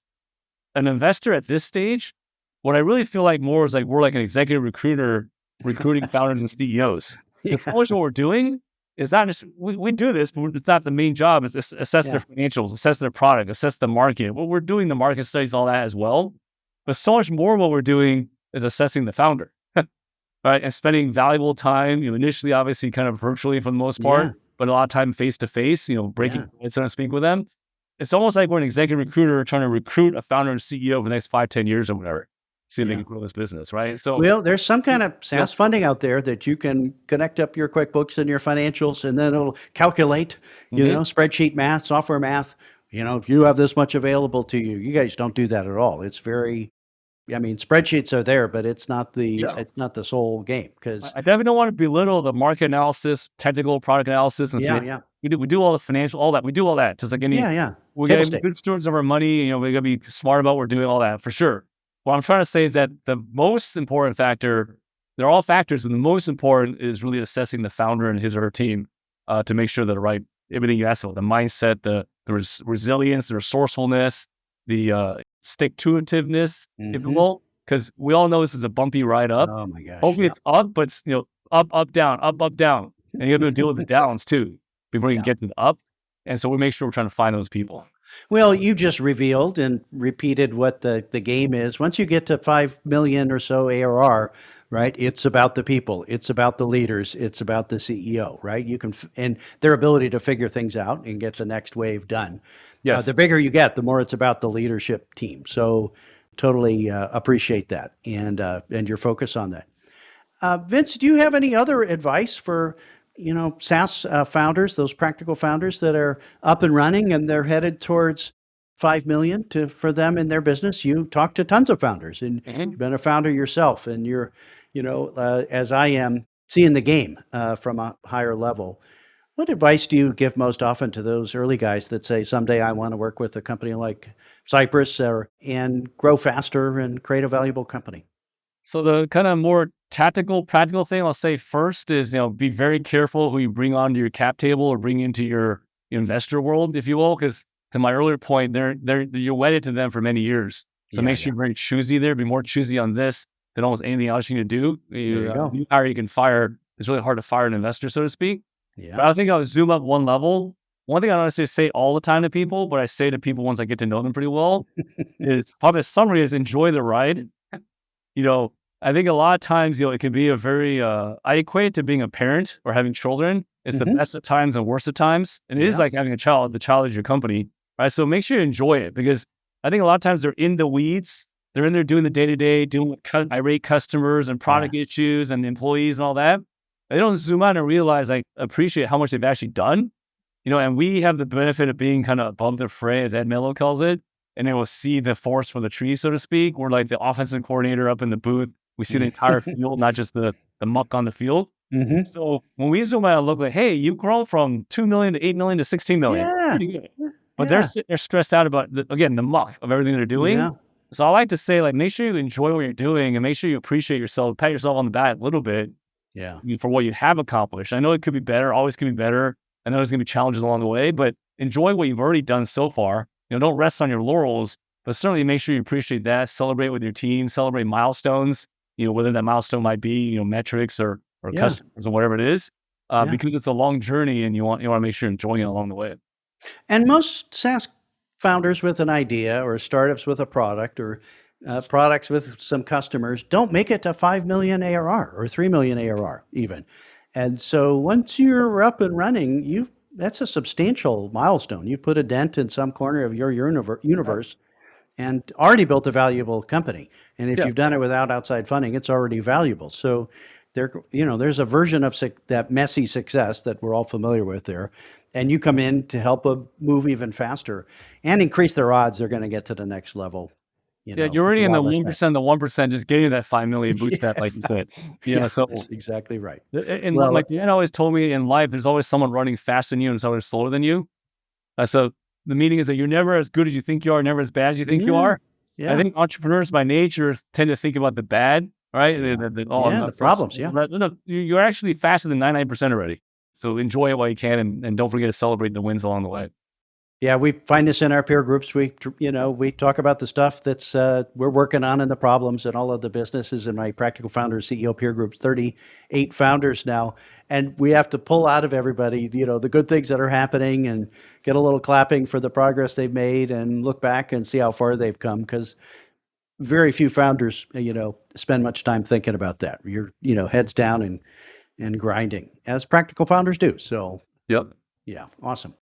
[SPEAKER 2] An investor at this stage, what I really feel like more is like we're like an executive recruiter recruiting founders and CEOs. Because
[SPEAKER 1] Yeah.
[SPEAKER 2] what we're doing is not just, we do this, but it's not the main job. It's assess their
[SPEAKER 1] Yeah.
[SPEAKER 2] financials, assess their product, assess the market. Well, we're doing the market studies, all that as well. But so much more what we're doing is assessing the founder, right? And spending valuable time, initially, obviously, kind of virtually for the most part,
[SPEAKER 1] Yeah.
[SPEAKER 2] but a lot of time face to face,
[SPEAKER 1] Yeah.
[SPEAKER 2] breaking, so to speak, with them. It's almost like we're an executive recruiter trying to recruit a founder and CEO for the next 5, 10 years or whatever. See if they
[SPEAKER 1] Yeah.
[SPEAKER 2] can grow this business, right? So,
[SPEAKER 1] Well, there's some kind of
[SPEAKER 2] yeah.
[SPEAKER 1] SaaS funding out there that you can connect up your QuickBooks and your financials, and then it'll calculate,
[SPEAKER 2] Mhm.
[SPEAKER 1] spreadsheet math, software math. If you have this much available to you, you guys don't do that at all. It's very I mean, spreadsheets are there, but it's not
[SPEAKER 2] Yeah.
[SPEAKER 1] the sole game
[SPEAKER 2] I
[SPEAKER 1] because
[SPEAKER 2] I definitely don't want to belittle the market analysis, technical product analysis, and
[SPEAKER 1] yeah, yeah,
[SPEAKER 2] we do all the financial, all that. We do all that. Just like
[SPEAKER 1] yeah, yeah.
[SPEAKER 2] we
[SPEAKER 1] Table
[SPEAKER 2] gotta be good
[SPEAKER 1] stakes.
[SPEAKER 2] stewards of our money. We gotta be smart about what we're doing, all that for sure. What I'm trying to say is that the most important factor, they're all factors, but the most important is really assessing the founder and his or her team to make sure that the right, everything you asked about, the mindset, the resilience, the resourcefulness, the stick-to-itiveness, if you
[SPEAKER 1] Hmm.
[SPEAKER 2] will, because we all know this is a bumpy ride up.
[SPEAKER 1] Oh my gosh,
[SPEAKER 2] Hopefully
[SPEAKER 1] yeah,
[SPEAKER 2] it's up, but it's, up, up, down, up, up, down. And you have to deal with the downs too before you can
[SPEAKER 1] yeah.
[SPEAKER 2] get to the up. And so we make sure we're trying to find those people.
[SPEAKER 1] Well, you just revealed and repeated what the game is. Once you get to 5 million or so ARR, right? It's about the people. It's about the leaders. It's about the CEO, right? And their ability to figure things out and get the next wave done. The
[SPEAKER 2] Yes.
[SPEAKER 1] bigger you get, the more it's about the leadership team. So, totally appreciate that and your focus on that. Vince, do you have any other advice for SaaS founders, those practical founders that are up and running and they're headed towards 5 million to for them in their business? You talk to tons of founders, and you've
[SPEAKER 2] Mhm.
[SPEAKER 1] been a founder yourself, and you're as I am seeing the game from a higher level. What advice do you give most often to those early guys that say someday I want to work with a company like Cypress and grow faster and create a valuable company?
[SPEAKER 2] So the kind of more tactical, practical thing I'll say first is, be very careful who you bring onto your cap table or bring into your investor world, if you will, because to my earlier point, you're wedded to them for many years. So
[SPEAKER 1] Yeah,
[SPEAKER 2] make sure
[SPEAKER 1] yeah.
[SPEAKER 2] you're very choosy there. Be more choosy on this than almost anything else you need to do.
[SPEAKER 1] There you go.
[SPEAKER 2] You hire, you can fire. It's really hard to fire an investor, so to speak.
[SPEAKER 1] Yeah.
[SPEAKER 2] But I think I'll zoom up one level. One thing I don't necessarily say all the time to people, but I say to people once I get to know them pretty well, is probably a summary is enjoy the ride. you know, I think a lot of times, it can be a very, I equate it to being a parent or having children. It's the
[SPEAKER 1] Hmm.
[SPEAKER 2] best of times and worst of times. And it is
[SPEAKER 1] Yeah.
[SPEAKER 2] like having a child. The child is your company, right? So make sure you enjoy it because I think a lot of times they're in the weeds. They're in there doing the day to day, dealing with irate customers and
[SPEAKER 1] Yeah.
[SPEAKER 2] product issues and employees and all that. They don't zoom out and realize, like, appreciate how much they've actually done. And we have the benefit of being kind of above the fray, as Ed Mello calls it, and then we'll see the forest for the trees, so to speak. We're like the offensive coordinator up in the booth. We see the entire field, not just the muck on the field.
[SPEAKER 1] Hmm.
[SPEAKER 2] So when we zoom out and look like, hey, you've grown from 2 million to 8 million to 16 million.
[SPEAKER 1] Yeah.
[SPEAKER 2] Pretty good. But they're
[SPEAKER 1] Yeah.
[SPEAKER 2] sitting there stressed out about, the muck of everything they're doing.
[SPEAKER 1] Yeah.
[SPEAKER 2] So I like to say, like, make sure you enjoy what you're doing and make sure you appreciate yourself, pat yourself on the back a little bit
[SPEAKER 1] Yeah.
[SPEAKER 2] for what you have accomplished. I know it could be better, always could be better. I know there's going to be challenges along the way, but enjoy what you've already done so far. Don't rest on your laurels, but certainly make sure you appreciate that. Celebrate with your team, celebrate milestones, whether that milestone might be, metrics or
[SPEAKER 1] Yeah.
[SPEAKER 2] customers or whatever it is,
[SPEAKER 1] Yeah.
[SPEAKER 2] because it's a long journey and you want to make sure you're enjoying it along the way.
[SPEAKER 1] And most SaaS founders with an idea or startups with a product or products with some customers don't make it to 5 million ARR or 3 million ARR even. And so once you're up and running, that's a substantial milestone. You put a dent in some corner of your universe and already built a valuable company. And if
[SPEAKER 2] Yeah.
[SPEAKER 1] you've done it without outside funding, it's already valuable. So there's a version of that messy success that we're all familiar with there. And you come in to help them move even faster and increase their odds. They're going to get to the next level,
[SPEAKER 2] Yeah, you're already
[SPEAKER 1] a
[SPEAKER 2] in the
[SPEAKER 1] lot less time.
[SPEAKER 2] 1%, the 1%, just getting that 5 million bootstrap,
[SPEAKER 1] Yeah,
[SPEAKER 2] like you said.
[SPEAKER 1] yeah,
[SPEAKER 2] So
[SPEAKER 1] that's exactly right.
[SPEAKER 2] and
[SPEAKER 1] Well,
[SPEAKER 2] like Dan always told me in life, there's always someone running faster than you and someone slower than you. So the meaning is that you're never as good as you think you are, never as bad as you think you
[SPEAKER 1] yeah,
[SPEAKER 2] are. I
[SPEAKER 1] yeah,
[SPEAKER 2] think entrepreneurs by nature tend to think about the bad, right?
[SPEAKER 1] yeah,
[SPEAKER 2] Oh,
[SPEAKER 1] yeah. The problems, yeah.
[SPEAKER 2] No, you're actually faster than 99% already. So enjoy it while you can, and don't forget to celebrate the wins along the way.
[SPEAKER 1] Yeah, we find this in our peer groups. We talk about the stuff that's we're working on and the problems and all of the businesses in my Practical Founders CEO peer groups, 38 founders now. And we have to pull out of everybody, the good things that are happening and get a little clapping for the progress they've made and look back and see how far they've come because very few founders, spend much time thinking about that. You're, heads down and grinding as Practical Founders do. So,
[SPEAKER 2] Yep.
[SPEAKER 1] yeah, awesome.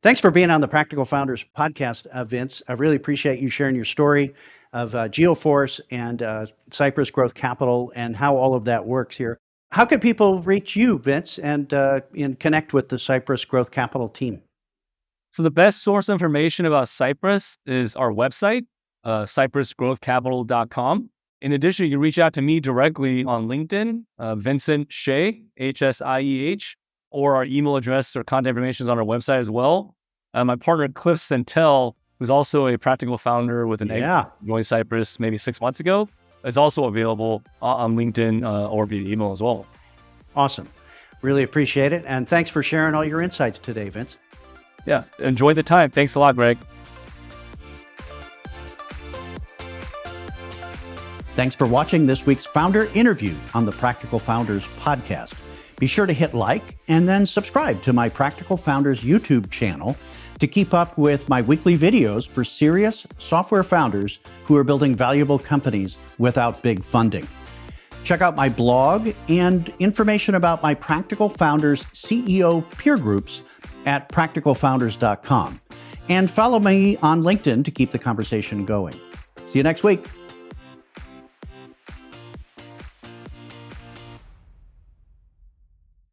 [SPEAKER 1] Thanks for being on the Practical Founders podcast, Vince. I really appreciate you sharing your story of Geoforce and Cypress Growth Capital and how all of that works here. How can people reach you, Vince, and connect with the Cypress Growth Capital team?
[SPEAKER 2] So the best source of information about Cypress is our website, cypressgrowthcapital.com. In addition, you can reach out to me directly on LinkedIn, Vincent Hsieh, Hsieh, or our email address or contact information is on our website as well. My partner, Cliff Centel, who's also a practical founder with an exit, joined Cypress maybe 6 months ago, is also available on LinkedIn or via email as well.
[SPEAKER 1] Awesome. Really appreciate it. And thanks for sharing all your insights today, Vince.
[SPEAKER 2] Yeah, enjoy the time. Thanks a lot, Greg.
[SPEAKER 1] Thanks for watching this week's founder interview on the Practical Founders podcast. Be sure to hit like and then subscribe to my Practical Founders YouTube channel to keep up with my weekly videos for serious software founders who are building valuable companies without big funding. Check out my blog and information about my Practical Founders CEO peer groups at practicalfounders.com. And follow me on LinkedIn to keep the conversation going. See you next week.